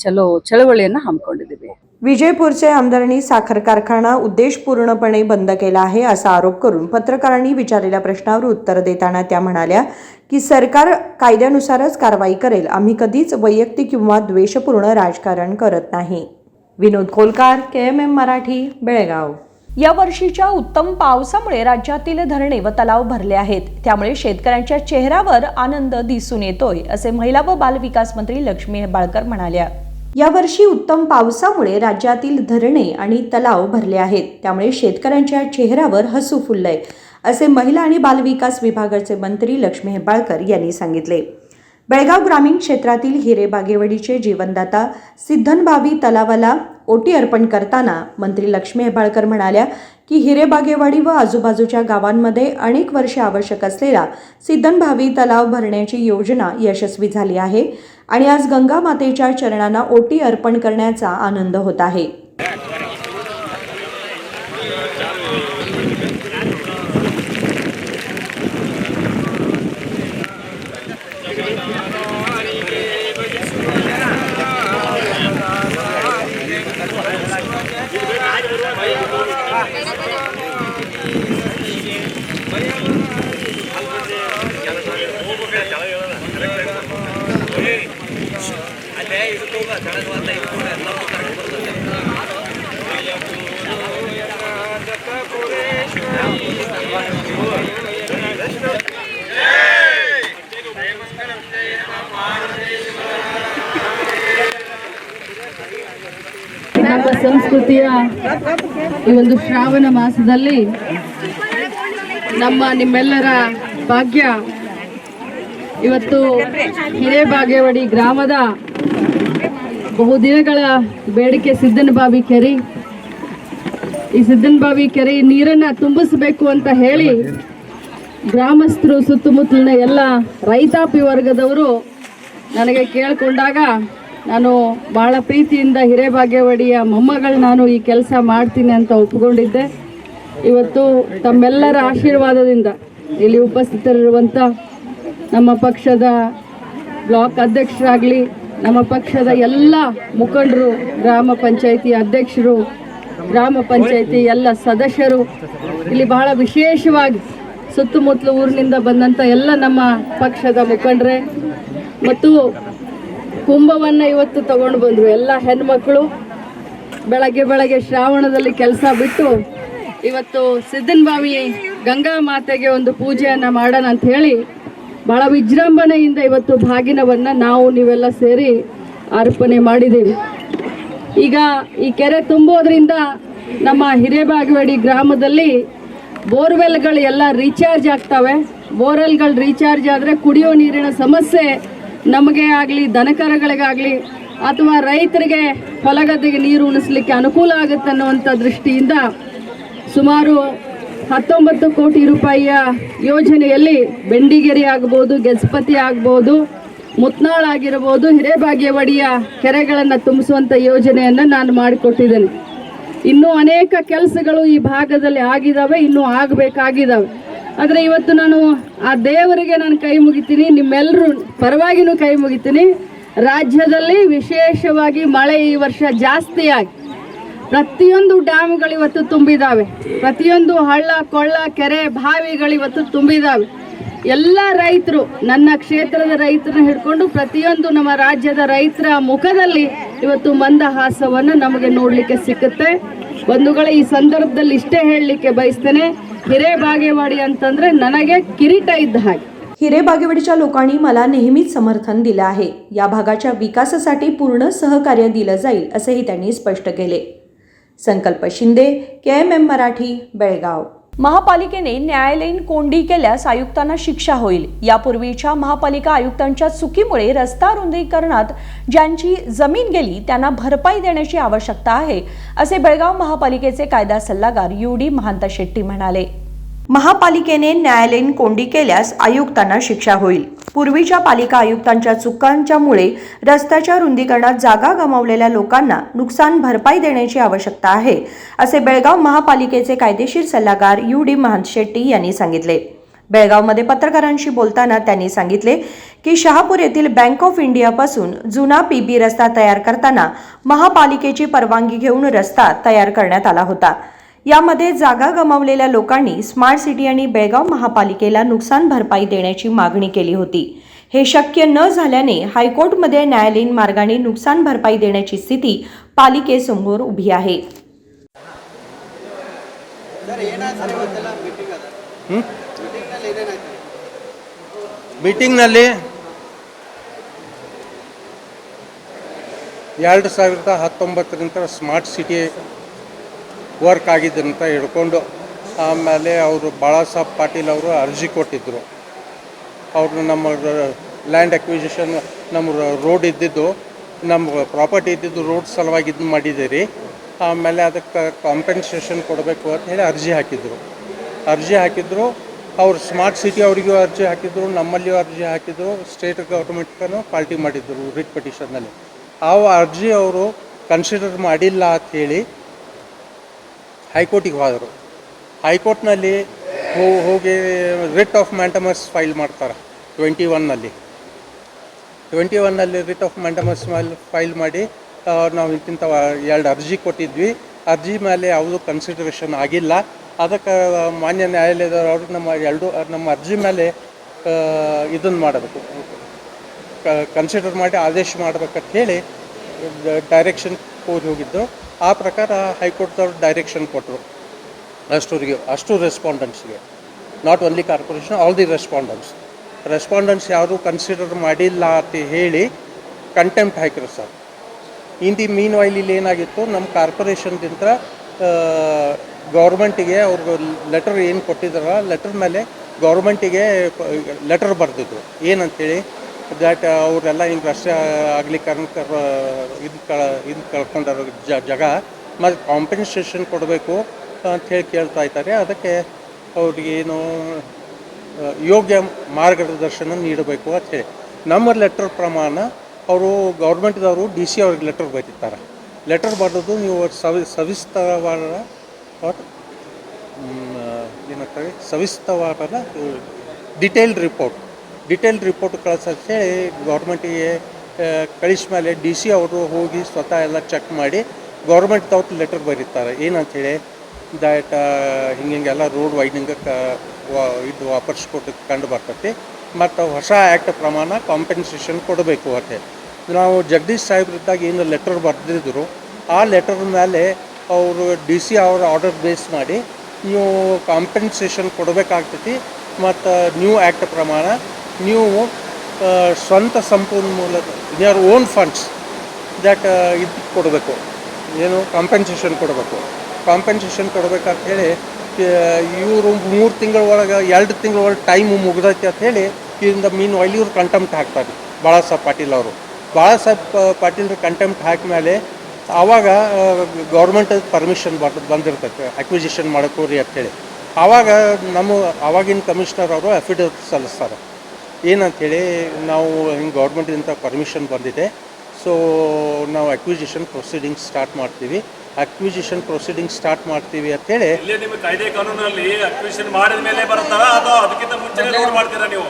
चळवळीಯನ್ನು हम्मिಕೊಂಡಿದ್ದೀವಿ. विजयपूरचे आमदारांनी साखर कारखाना उद्देशपूर्णपणे बंद केला आहे असा आरोप करून पत्रकारांनी विचारलेल्या प्रश्नावर उत्तर देताना त्या म्हणाल्या की सरकार कायद्यानुसारच कारवाई करेल, आम्ही कधीच वैयक्तिक किंवा द्वेषपूर्ण राजकारण करत नाही। विनोद कोलकार, KMM मराठी, बेळगाव। या वर्षीच्या उत्तम पावसामुळे राज्यातील धरणे व तलाव भरले आहेत, त्यामुळे शेतकऱ्यांच्या चेहऱ्यावर आनंद दिसून येतोय, असे महिला व बालविकास मंत्री लक्ष्मी हेब्बाळकर म्हणाल्या। यावर्षी उत्तम पावसामुळे राज्यातील धरणे आणि तलाव भरले आहेत, त्यामुळे शेतकऱ्यांच्या चेहऱ्यावर हसू फुललंय, असे महिला आणि बालविकास विभागाचे मंत्री लक्ष्मी हेब्बाळकर यांनी सांगितले। बेळगाव ग्रामीण क्षेत्रातील हिरेबागेवाडीचे जीवनदाता सिद्धनभावी तलावाला ओटी अर्पण करताना मंत्री लक्ष्मी हेब्बाळकर म्हणाल्या की हिरेबागेवाडी व आजूबाजूच्या गावांमध्ये अनेक वर्षे आवश्यक असलेला सिद्धनभावी तलाव भरण्याची योजना यशस्वी झाली आहे आणि आज गंगा मातेच्या चरणांना ओटी अर्पण करण्याचा आनंद होत आहे। ನಮ್ಮ ಸಂಸ್ಕೃತಿಯ ಈ ಒಂದು ಶ್ರಾವಣ ಮಾಸದಲ್ಲಿ ನಿಮ್ಮೆಲ್ಲರ ಭಾಗ್ಯ ಇವತ್ತು ಹಿರೇಬಾಗೇವಾಡಿ ಗ್ರಾಮದ ಬಹುದಿನಗಳ ಬೇಡಿಕೆ ಸಿದ್ದನಬಾವಿ ಕೆರೆ, ಈ ಸಿದ್ದನಬಾವಿ ಕೆರೆ ನೀರನ್ನ ತುಂಬಿಸಬೇಕು ಅಂತ ಹೇಳಿ ಗ್ರಾಮಸ್ಥರು ಸುತ್ತಮುತ್ತಲಿನ ಎಲ್ಲ ರೈತಾಪಿ ವರ್ಗದವರು ನನಗೆ ಕೇಳಿಕೊಂಡಾಗ ನಾನು ಭಾಳ ಪ್ರೀತಿಯಿಂದ ಹಿರೇಬಾಗೇವಾಡಿಯ ಮೊಮ್ಮಗಳು ನಾನು ಈ ಕೆಲಸ ಮಾಡ್ತೀನಿ ಅಂತ ಒಪ್ಪಿಕೊಂಡಿದ್ದೆ. ಇವತ್ತು ತಮ್ಮೆಲ್ಲರ ಆಶೀರ್ವಾದದಿಂದ ಇಲ್ಲಿ ಉಪಸ್ಥಿತರಿರುವಂಥ ನಮ್ಮ ಪಕ್ಷದ ಬ್ಲಾಕ್ ಅಧ್ಯಕ್ಷರಾಗಲಿ, ನಮ್ಮ ಪಕ್ಷದ ಎಲ್ಲ ಮುಖಂಡರು, ಗ್ರಾಮ ಪಂಚಾಯಿತಿ ಅಧ್ಯಕ್ಷರು, ಗ್ರಾಮ ಪಂಚಾಯಿತಿ ಎಲ್ಲ ಸದಸ್ಯರು, ಇಲ್ಲಿ ಬಹಳ ವಿಶೇಷವಾಗಿ ಸುತ್ತಮುತ್ತಲು ಊರಿನಿಂದ ಬಂದಂಥ ಎಲ್ಲ ನಮ್ಮ ಪಕ್ಷದ ಮುಖಂಡರೇ ಮತ್ತು ಕುಂಭವನ್ನು ಇವತ್ತು ತಗೊಂಡು ಬಂದರು. ಎಲ್ಲ ಹೆಣ್ಮಕ್ಳು ಬೆಳಗ್ಗೆ ಶ್ರಾವಣದಲ್ಲಿ ಕೆಲಸ ಬಿಟ್ಟು ಇವತ್ತು ಸಿದ್ದನಬಾವಿ ಗಂಗಾ ಮಾತೆಗೆ ಒಂದು ಪೂಜೆಯನ್ನು ಮಾಡೋಣ ಅಂತ ಹೇಳಿ ಭಾಳ ವಿಜೃಂಭಣೆಯಿಂದ ಇವತ್ತು ಭಾಗಿನವನ್ನು ನೀವೆಲ್ಲ ಸೇರಿ ಅರ್ಪಣೆ ಮಾಡಿದ್ದೀವಿ. ಈಗ ಈ ಕೆರೆ ತುಂಬೋದ್ರಿಂದ ನಮ್ಮ ಹಿರೇಬಾಗೇವಾಡಿ ಗ್ರಾಮದಲ್ಲಿ ಬೋರ್ವೆಲ್ಗಳು ಎಲ್ಲ ರೀಚಾರ್ಜ್ ಆಗ್ತವೆ. ಬೋರ್ವೆಲ್ಗಳು ರೀಚಾರ್ಜ್ ಆದರೆ ಕುಡಿಯೋ ನೀರಿನ ಸಮಸ್ಯೆ ನಮಗೆ ಆಗಲಿ, ದನಕರಗಳಿಗಾಗಲಿ ಅಥವಾ ರೈತರಿಗೆ ಹೊಲಗದ್ದೆಗೆ ನೀರು ಉಣಿಸ್ಲಿಕ್ಕೆ ಅನುಕೂಲ ಆಗುತ್ತೆ ಅನ್ನುವಂಥ ದೃಷ್ಟಿಯಿಂದ ಸುಮಾರು 19 ಕೋಟಿ ರೂಪಾಯಿಯ ಯೋಜನೆಯಲ್ಲಿ ಬೆಂಡಿಗೆರೆ ಆಗ್ಬೋದು, ಗೆಜಪತಿ ಆಗ್ಬೋದು, ಮುತ್ನಾಳ್ ಆಗಿರ್ಬೋದು, ಹಿರೇಬಾಗೇವಾಡಿಯ ಕೆರೆಗಳನ್ನು ತುಂಬಿಸುವಂಥ ಯೋಜನೆಯನ್ನು ನಾನು ಮಾಡಿಕೊಟ್ಟಿದ್ದೇನೆ. ಇನ್ನೂ ಅನೇಕ ಕೆಲಸಗಳು ಈ ಭಾಗದಲ್ಲಿ ಆಗಿದ್ದಾವೆ, ಇನ್ನೂ ಆಗಬೇಕಾಗಿದ್ದಾವೆ. ಆದರೆ ಇವತ್ತು ನಾನು ಆ ದೇವರಿಗೆ ನಾನು ಕೈ ಮುಗಿತೀನಿ, ನಿಮ್ಮೆಲ್ಲರೂ ಪರವಾಗಿನೂ ಕೈ ಮುಗಿತೀನಿ. ರಾಜ್ಯದಲ್ಲಿ ವಿಶೇಷವಾಗಿ ಮಳೆ ಈ ವರ್ಷ ಜಾಸ್ತಿಯಾಗಿ ಪ್ರತಿಯೊಂದು ಡ್ಯಾಮ್ಗಳು ಇವತ್ತು ತುಂಬಿದ್ದಾವೆ, ಪ್ರತಿಯೊಂದು ಹಳ್ಳ ಕೊಳ್ಳ ಕೆರೆ ಬಾವಿಗಳು ಇವತ್ತು ತುಂಬಿದ್ದಾವೆ. ಎಲ್ಲ ರೈತರು, ನನ್ನ ಕ್ಷೇತ್ರದ ರೈತರನ್ನ ಹಿಡ್ಕೊಂಡು ಪ್ರತಿಯೊಂದು ನಮ್ಮ ರಾಜ್ಯದ ರೈತರ ಮುಖದಲ್ಲಿ ಇವತ್ತು ಮಂದಹಾಸವನ್ನು ನಮಗೆ ನೋಡಲಿಕ್ಕೆ ಸಿಕ್ಕುತ್ತೆ. ಬಂಧುಗಳೇ, ಈ संदर्भाದಲ್ಲಿ ಇಷ್ಟೇ ಹೇಳಲಿಕ್ಕೆ ಬಯಸ್ತೇನೆ, हिरेबागेवाडी ಅಂತಂದ್ರೆ ನನಗೆ ಕಿರೀಟ ಇದ್ದ ಹಾಗೆ. हिरेबागेवाडीच्या लोकांनी मला नेहमीच समर्थन दिलं आहे. या भागाच्या विकासासाठी पूर्ण सहकार्य दिलं जाईल असेही त्यांनी स्पष्ट केले. संकल्प शिंदे, KMM मराठी, बेळगाव. महापालिकेने न्यायालयीन कोंडी केल्यास आयुक्तांना शिक्षा होईल. यापूर्वीच्या महापालिका आयुक्तांच्या चुकीमुळे रस्ता रुंदीकरणात ज्यांची जमीन गेली त्यांना भरपाई देण्याची आवश्यकता आहे, असे बेळगाव महापालिकेचे कायदा सल्लागार UD महांत शेट्टी म्हणाले. महापालिकेने न्यायालयीन कोंडी केल्यास आयुक्तांना शिक्षा होईल. पूर्वीच्या पालिका आयुक्तांच्या चुकांच्यामुळे रस्त्याच्या रुंदीकरणात जागा गमावलेल्या लोकांना नुकसान भरपाई देण्याची आवश्यकता आहे, असे बेळगाव महापालिकेचे कायदेशीर सल्लागार UD महांत शेट्टी यांनी सांगितले. बेळगावमध्ये पत्रकारांशी बोलताना त्यांनी सांगितले की शहापूर येथील बँक ऑफ इंडियापासून जुना PB रस्ता तयार करताना महापालिकेची परवानगी घेऊन रस्ता तयार करण्यात आला होता. यामध्ये जागा गमावलेल्या लोकांनी स्मार्ट सिटी आणि बेळगाव महापालिकेला नुकसान भरपाई देण्याची मागणी केली होती. हे शक्य न झाल्याने हायकोर्टमध्ये न्यायालयीन मार्गाने नुकसान भरपाई देण्याची स्थिती पालिकेसमोर उभी आहे. ಮೀಟಿಂಗ್ನಲ್ಲಿ 2019 ಸ್ಮಾರ್ಟ್ ಸಿಟಿ ವರ್ಕ್ ಆಗಿದೆ ಅಂತ ಹೇಳ್ಕೊಂಡು ಆಮೇಲೆ ಅವರು ಬಾಳಾಸಾಹೇಬ್ ಪಾಟೀಲ್ ಅವರು ಅರ್ಜಿ ಕೊಟ್ಟಿದ್ದರು. ಅವರು ನಮ್ಮ ಲ್ಯಾಂಡ್ ಅಕ್ವಿಸಿಷನ್, ನಮ್ಮ ರೋಡ್ ಇದ್ದಿದ್ದು, ನಮ್ಮ ಪ್ರಾಪರ್ಟಿ ಇದ್ದಿದ್ದು ರೋಡ್ ಸಲುವಾಗಿ ಇದು ಮಾಡಿದ್ದೀರಿ, ಆಮೇಲೆ ಅದಕ್ಕೆ ಕಾಂಪೆನ್ಸೇಷನ್ ಕೊಡಬೇಕು ಅಂತ ಹೇಳಿ ಅರ್ಜಿ ಹಾಕಿದ್ರು. ಅವರು ಸ್ಮಾರ್ಟ್ ಸಿಟಿ ಅವರಿಗೂ ಅರ್ಜಿ ಹಾಕಿದ್ರು, ನಮ್ಮಲ್ಲಿಯೂ ಅರ್ಜಿ ಹಾಕಿದ್ರು, ಸ್ಟೇಟ್ ಗೌರ್ಮೆಂಟ್ಗೂ ಪಾರ್ಟಿ ಮಾಡಿದ್ರು ರಿಟ್ ಪಿಟಿಷನ್ನಲ್ಲಿ. ಆ ಅರ್ಜಿ ಅವರು ಕನ್ಸಿಡರ್ ಮಾಡಿಲ್ಲ ಅಂತ ಹೇಳಿ ಹೈಕೋರ್ಟಿಗೆ ಹೋದರು. ಹೈಕೋರ್ಟ್ನಲ್ಲಿ ಹೋಗಿ ರಿಟ್ ಆಫ್ ಮ್ಯಾಂಡಮಸ್ ಫೈಲ್ ಮಾಡ್ತಾರೆ. 21ನಲ್ಲಿ ರಿಟ್ ಆಫ್ ಮ್ಯಾಂಡಮಸ್ ಫೈಲ್ ಮಾಡಿ ನಾವು ಇಂತಿಂಥ 2 ಅರ್ಜಿ ಕೊಟ್ಟಿದ್ವಿ, ಅರ್ಜಿ ಮೇಲೆ ಯಾವುದೂ ಕನ್ಸಿಡರೇಷನ್ ಆಗಿಲ್ಲ. ಅದಕ್ಕೆ ಮಾನ್ಯ ನ್ಯಾಯಾಲಯದವರು ನಮ್ಮ ಅರ್ಜಿ ಮೇಲೆ ಇದನ್ನು ಮಾಡಬೇಕು, ಕನ್ಸಿಡರ್ ಮಾಡಿ ಆದೇಶ ಮಾಡಬೇಕಂತ ಹೇಳಿ ಡೈರೆಕ್ಷನ್ ಕೋರಿ ಹೋಗಿದ್ದು. ಆ ಪ್ರಕಾರ ಹೈಕೋರ್ಟ್ದವ್ರು ಡೈರೆಕ್ಷನ್ ಕೊಟ್ಟರು ಅಷ್ಟು ರೆಸ್ಪಾಂಡೆಂಟ್ಸ್ಗೆ, not only corporation, all the respondents ಯಾರೂ ಕನ್ಸಿಡರ್ ಮಾಡಿಲ್ಲ ಅಂತ ಹೇಳಿ ಕಂಟೆಂಪ್ಟ್ ಹಾಕಿರು sir. In the meanwhile ಇಲ್ಲಿ ಏನಾಗಿತ್ತು, ನಮ್ಮ ಕಾರ್ಪೊರೇಷನ್ದಿಂದ ಗೌರ್ಮೆಂಟಿಗೆ ಅವ್ರಿಗೆ ಲೆಟರ್ ಏನು ಕೊಟ್ಟಿದ್ದಾರ, ಲೆಟರ್ ಮೇಲೆ ಗೌರ್ಮೆಂಟಿಗೆ ಲೆಟರ್ ಬರೆದಿದ್ರು ಏನಂತೇಳಿ, ದ್ಯಾಟ್ ಅವರೆಲ್ಲ ಹಿಂಗೆ ರಸ್ತೆ ಅಗಲೀಕರಣ ಇದು ಕಳ್ಕೊಂಡಾರ ಜಾಗ ಮತ್ತು ಕಾಂಪೆನ್ಸೇಷನ್ ಕೊಡಬೇಕು ಅಂಥೇಳಿ ಕೇಳ್ತಾ ಇದ್ದಾರೆ. ಅದಕ್ಕೆ ಅವ್ರಿಗೇನು ಯೋಗ್ಯ ಮಾರ್ಗದರ್ಶನ ನೀಡಬೇಕು ಅಂತ ಹೇಳಿ ನಮ್ಮ ಲೆಟರ್ ಪ್ರಮಾಣ ಅವರು ಗೌರ್ಮೆಂಟ್ದವರು ಡಿ ಸಿ ಅವ್ರಿಗೆ ಲೆಟರ್ ಬರೀತಾರೆ. ಲೆಟರ್ ಬರೆದು ನೀವು ಸವಿಸ್ತರವಾದ ಏನಂತಾರೆ ಸವಿಸ್ತರವಾದ ಡಿಟೇಲ್ಡ್ ರಿಪೋರ್ಟ್ ಕಳಿಸೋಕ್ಕೆ ಗೌರ್ಮೆಂಟಿಗೆ ಕಳಿಸ ಮೇಲೆ ಡಿ ಸಿ ಅವರು ಹೋಗಿ ಸ್ವತಃ ಎಲ್ಲ ಚೆಕ್ ಮಾಡಿ ಗೌರ್ಮೆಂಟ್ದವ್ರು ಲೆಟರ್ ಬರೀತಾರೆ ಏನಂತೇಳಿ ದಟ್ ಹಿಂಗೆಲ್ಲ ರೋಡ್ ವೈಡಿಂಗಕ್ಕೆ ಇದು ವಾಪಸ್ ಕೊಟ್ಟು ಕಂಡು ಬರ್ತೈತಿ ಮತ್ತು ಹೊಸ ಆ್ಯಕ್ಟ್ ಪ್ರಮಾಣ ಕಾಂಪೆನ್ಸೇಷನ್ ಕೊಡಬೇಕು ಅಂತ ನಾವು ಜಗದೀಶ್ ಸಾಹೇಬ್ರಿದ್ದಾಗ ಏನು ಲೆಟರ್ ಬರೆದಿದ್ರು ಆ ಲೆಟರ್ ಮೇಲೆ ಅವರು ಡಿ ಸಿ ಅವ್ರ ಆರ್ಡರ್ ಬೇಸ್ ಮಾಡಿ ನೀವು ಕಾಂಪೆನ್ಸೇಷನ್ ಕೊಡಬೇಕಾಗ್ತೈತಿ ಮತ್ತು ನ್ಯೂ ಆ್ಯಕ್ಟ್ ಪ್ರಮಾಣ ನೀವು ಸ್ವಂತ ಸಂಪನ್ಮೂಲ ಯರ್ ಓನ್ ಫಂಡ್ಸ್ ದ್ಯಾಟ್ ಇದು ಕೊಡಬೇಕು ಏನು ಕಾಂಪೆನ್ಸೇಷನ್ ಕೊಡಬೇಕು. ಕಾಂಪೆನ್ಸೇಷನ್ ಕೊಡಬೇಕಂತ ಹೇಳಿ ಇವರು 3 ತಿಂಗಳ ಒಳಗೆ 2 ತಿಂಗಳ ಒಳಗೆ ಟೈಮು ಮುಗ್ದೈತಿ ಅಂತ ಹೇಳಿ ಇದರಿಂದ ಮೀನ್ ವೈಲಿ ಇವ್ರು ಕಂಟೆಂಪ್ಟ್ ಹಾಕ್ತಾರೆ ಬಾಳಾಸಾಹೇಬ್ ಪಾಟೀಲ್ ಅವರು. ಬಾಳಾಸಾಹೇಬ್ ಪಾಟೀಲ್ ಕಂಟೆಂಪ್ಟ್ ಹಾಕಿದ ಮೇಲೆ ಆವಾಗ ಗೌರ್ಮೆಂಟ್ ಪರ್ಮಿಷನ್ ಬಂದಿರ್ತೈತೆ ಅಕ್ವಿಸಿಷನ್ ಮಾಡ್ಕೋರಿ ಅಂತೇಳಿ. ಆವಾಗ ಆವಾಗಿನ ಕಮಿಷನರ್ ಅವರು ಅಫಿಡವಿಟ್ ಸಲ್ಲಿಸ್ತಾರೆ ಏನಂತೇಳಿ ನಾವು ಹಿಂಗೆ ಗೌರ್ಮೆಂಟಿಂದ ಪರ್ಮಿಷನ್ ಬಂದಿದೆ, ಸೊ ನಾವು ಅಕ್ವಿಸಿಷನ್ ಪ್ರೊಸೀಡಿಂಗ್ ಸ್ಟಾರ್ಟ್ ಮಾಡ್ತೀವಿ ಅಂತೇಳಿ. ನಿಮ್ಮ ಕಾಯ್ದೆ ಕಾನೂನಲ್ಲಿ ಅಕ್ವಿಸಿಷನ್ ಮಾಡಿದ ಮೇಲೆ ಬರುತ್ತಾ ಅಥವಾ ಅದಕ್ಕಿಂತ ಮುಂಚೆ ರೋಡ್ ಮಾಡ್ತೀರಾ ನೀವು?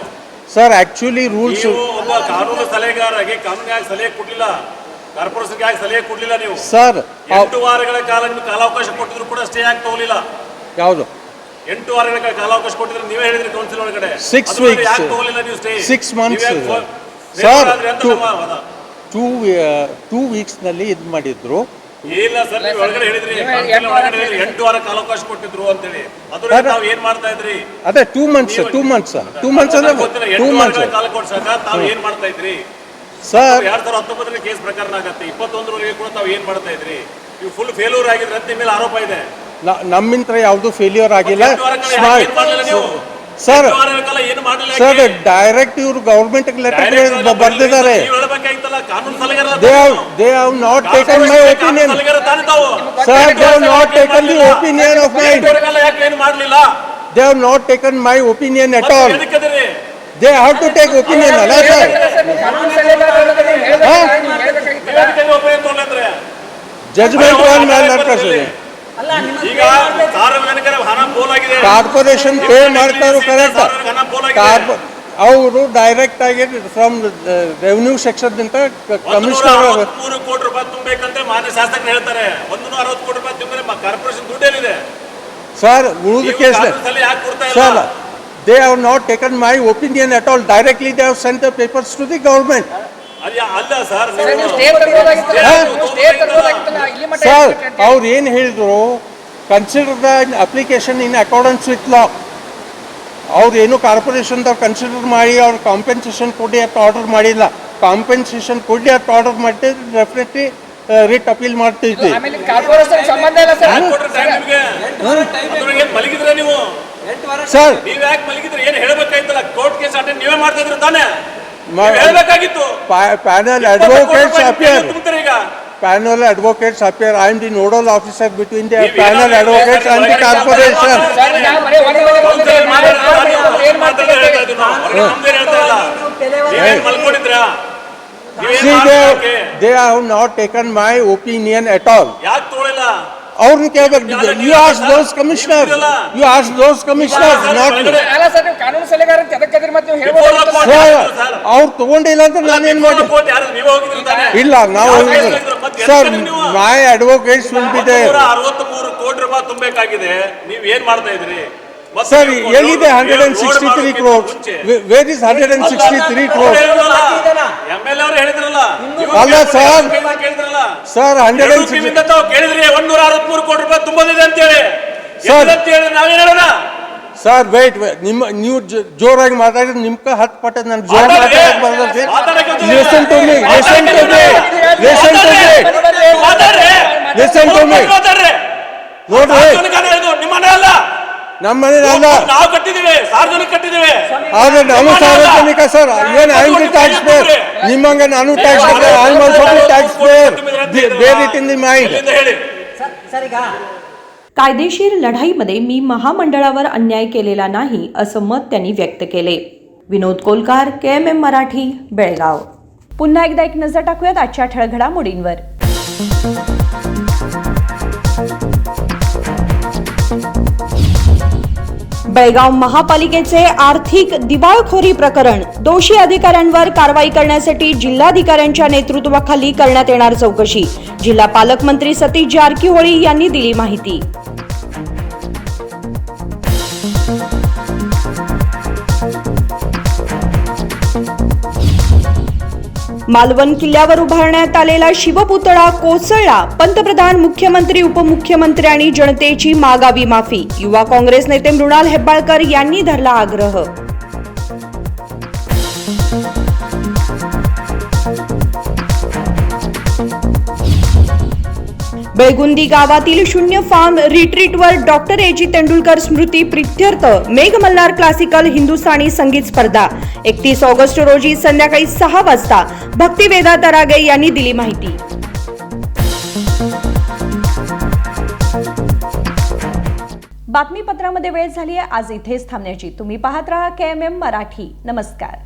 ಸರ್ ಆ್ಯಕ್ಚುಲಿ ರೂಲ್ಸ್ ಒಬ್ಬ ಕಾನೂನು ಸಲಹೆಗಾರರಿಗೆ ಕಾನೂನಿಗೆ ಸಲಹೆ ಕೊಡಲಿಲ್ಲ, ಕಾರ್ಪೊರೇಷನ್ಗೆ ಸಲಹೆ ಕೊಡಲಿಲ್ಲ ನೀವು ಸರ್. 8 ವಾರಗಳ ಕಾಲ ನಿಮ್ಗೆ ಕಾಲಾವಕಾಶ ಕೊಟ್ಟಿದ್ರು ಕೂಡ ಸ್ಟೇ ಆಗಿ ತಗೊಳ್ಳಿಲ್ಲ. ಯಾವುದು 8 ವಾರಗಳ ಕಾಲಾವಕಾಶ ಕೊಟ್ಟಿದ್ರೆ ನೀವೇ ಹೇಳಿದ್ರಿ ಕೌನ್ಸಿಲ್ ಒಳಗಡೆ 6 weeks, ಯಾಕೆ ತಗೊಳ್ಳಿಲ್ಲ ನೀವು ಸ್ಟೇ? 6 months sir. 2 ವೀಕ್ಸ್ನಲ್ಲಿ ಇದು ಮಾಡಿದ್ರು. ಇಲ್ಲ ಸರ್, ನೀವು ಒಳಗಡೆ ಹೇಳಿದ್ರಿ ಕೌನ್ಸಿಲ್ ಒಳಗಡೆ 8 ವಾರ ಕಾಲಾವಕಾಶ ಕೊಟ್ಟಿದ್ರು ಅಂತೇಳಿ. ಅದ್ರ ತಾವು ಏನ್ ಮಾಡ್ತಾ ಇದ್ರಿ? ಅದೇ 2 months ಅಂದ್ರೆ 2 months ಕಾಲ ಕೊಡ್ಸಾಕ ತಾವು ಏನ್ ಮಾಡ್ತಾ ಇದ್ರಿ ಸರ್? 2019 ಕೇಸ್ ಪ್ರಕರಣ ಆಗತ್ತೆ, 21ವರೆಗೆ ಕೂಡ ತಾವು ಏನ್ ಮಾಡ್ತಾ ಇದ್ರಿ? ನೀವು ಫುಲ್ ಫೇಲ್ಯೂರ್ ಆಗಿದ್ರೆ ಅಂತ ಮೇಲೆ ಆರೋಪ ಇದೆ. ನಮ್ಮಿಂದ ಯಾವುದು ಫೇಲ್ಯೂರ್ ಆಗಿಲ್ಲ ಸರ್. ಸರ್ ಡೈರೆಕ್ಟ್ ಇವರು ಗೌರ್ಮೆಂಟ್ ಲೆಟರ್ ಬರೆದಿದ್ದಾರೆ. They have not taken my opinion. Sir, they have not taken the opinion of mine. They have not taken my opinion at all. They have to take opinion, ಅಲ್ಲ ಸರ್? ಜಜ್ಮೆಂಟ್ ಈಗ ಸಾರ್ವಜನಿಕರ ಹಣ ಪೋಲಾಗಿದೆ, ಕಾರ್ಪೊರೇಷನ್ ಪೇ ಮಾಡ್ತಾರೋ ಕರೆಕ್ಟ್. ಅವರು ಡೈರೆಕ್ಟ್ ಆಗಿ ಫ್ರಮ್ ರೆವಿನ್ಯೂ ಸೆಕ್ಷನ್ ಇಂದ ಕಮಿಷನರ್ 3 ಕೋಟಿ ರೂಪಾಯಿ ತುಂಬಬೇಕಂತ ಮಾನ್ಯ ಶಾಸಕರು ಹೇಳ್ತಾರೆ. 160 ಕೋಟಿ ರೂಪಾಯಿ ತುಂಬಿದ್ರೆ ಕಾರ್ಪೊರೇಷನ್ ದುಡ್ಡೇನಿದೆ ಸರ್? ಉಳಿದ case sir, they have not taken my opinion at all. Directly they have sent the papers to the government. ಅಲ್ಲ ಸರ್, ಸರ್ ಅವ್ರು ಏನು ಹೇಳಿದ್ರು, consider the application in accordance with law. ಅವ್ರು ಏನು ಕಾರ್ಪೊರೇಷನ್ದವ್ರು ಕನ್ಸಿಡರ್ ಮಾಡಿ ಅವ್ರು ಕಾಂಪೆನ್ಸೇಷನ್ ಕೊಡಿ ಅಂತ ಆರ್ಡರ್ ಮಾಡಿಲ್ಲ. ಕಾಂಪೆನ್ಸೇಷನ್ ಕೊಡಿ ಅಂತ ಆರ್ಡರ್ ಮಾಡ್ತಿದ್ರೆ ಡೆಫಿನೆಟ್ಲಿ ರಿಟ್ ಅಪೀಲ್ ಮಾಡ್ತಿದ್ವಿ. ಮಲಗಿದ್ರೆ ನೀವು ಸರ್, ನೀವ್ ಯಾಕೆ ಮಲಗಿದ್ರೆ ಏನು ಹೇಳ್ಬೇಕಾಯ್ತಲ್ಲ? ಕೋರ್ಟ್ ಕೇಸ್ ಅಟೆಂಡ್ ನೀವೇ ಮಾಡ್ತಾ ಇದ್ರೆ ತಾನೇ? ಹೇಳ್ಬೇಕಾಗಿತ್ತು. Panel advocates appear. Panel advocates appear. I am the nodal officer between the panel advocates and the corporation. See, they have not taken my opinion at all. ಯಾಕೆ ತಗೊಳ್ಳಿಲ್ಲ? ಅವ್ರನ್ನ ಕೇಳಬೇಕು. You ask those commissioners. You ask those commissioners, not me. ಅವ್ರು ತಗೊಂಡಿಲ್ಲ ಅಂತ ನಾನೇನ್ ಮಾಡಿ? ಇಲ್ಲ, ನಾವು sir, my advocates will be there. 63 ಕೋಟಿ ರೂಪಾಯಿ ತುಂಬಬೇಕಾಗಿದೆ, ನೀವ್ ಏನ್ ಮಾಡ್ತಾ ಇದ್ರಿ? ಸರ್ ಎಲ್ಲಿದೆ 163 crores? Where is 163 crores? MLA ಅವರು ಹೇಳಿದ್ರಲ್ಲ. ಅಲ್ಲ ಸರ್, ಸರ್ 163 ಕೇಳಿದ್ರಿ 163 ಕೋಟಿ ರೂಪಾಯಿ ತುಂಬೋದಿದೆ ಅಂತ ಹೇಳಿ. ಸರ್ ನಾವೇನ್ ಹೇಳೋಣ? ಸರ್ ವೇಟ್, ನೀವು ಜೋರಾಗಿ ಮಾತಾಡಿದ್ರೆ ನಿಮ್ಗೆ 10 ಪಟ್ಟ ನಾನು ಜೋರ್ ಮಾತಾಡಕ್ ಬರ್ತದೆ. Listen to me, listen to me, listen to me, listen to me. ನೋಡ್ರಿ, ನಮ್ಮ ಮನೆ ಅಲ್ಲ, ನಾವು ಕಟ್ಟಿದ್ದೀವಿ, ಸಾರ್ವಜನಿಕ ಕಟ್ಟಿದ್ದೀವಿ. ಆದ್ರೆ ನಮ್ಮ ಸಾರ್ವಜನಿಕ ಸರ್, ಏನು I am the tax payer. ನಿಮ್ಮಂಗೆ ನಾನು tax payer. I am also the tax payer. Bear it in the mind. कायदेशीर लढाईमध्ये मी महामंडळावर अन्याय केलेला नाही असं मत त्यांनी व्यक्त केले. विनोद कोलकार, KMM मराठी, बेळगाव. पुन्हा एकदा एक नजर टाकूयात आजच्या ठळक घडामोडींवर. बेळगाव महापालिकेचे आर्थिक दिवाळखोरी प्रकरण, दोषी अधिकाऱ्यांवर कारवाई करण्यासाठी जिल्हाधिकाऱ्यांच्या नेतृत्वाखाली करण्यात येणार चौकशी. जिल्हा पालकमंत्री सतीश जारकीहोळी यांनी दिली माहिती. मालवण किल्ल्यावर उभारण्यात आलेला शिवपुतळा कोसळला. पंतप्रधान, मुख्यमंत्री, उपमुख्यमंत्री आणि जनतेची मागावी माफी. युवा काँग्रेस नेते मृणाल हेब्बाळकर यांनी धरला आग्रह. बेळगुंदी गावातील शून्य फार्म रिट्रीटवर डॉक्टर A.G. तेंडुलकर स्मृती प्रित्यर्थ मेघ मल्हार क्लासिकल हिंदुस्थानी संगीत स्पर्धा 31 ऑगस्ट रोजी संध्याकाळी 6 वाजता. भक्तिवेदा तरागे यांनी दिली माहिती. बातमीपत्रामध्ये वेळ झाली आहे आज इथेच थांबण्याची. तुम्ही पाहत राहा KMM मराठी. नमस्कार.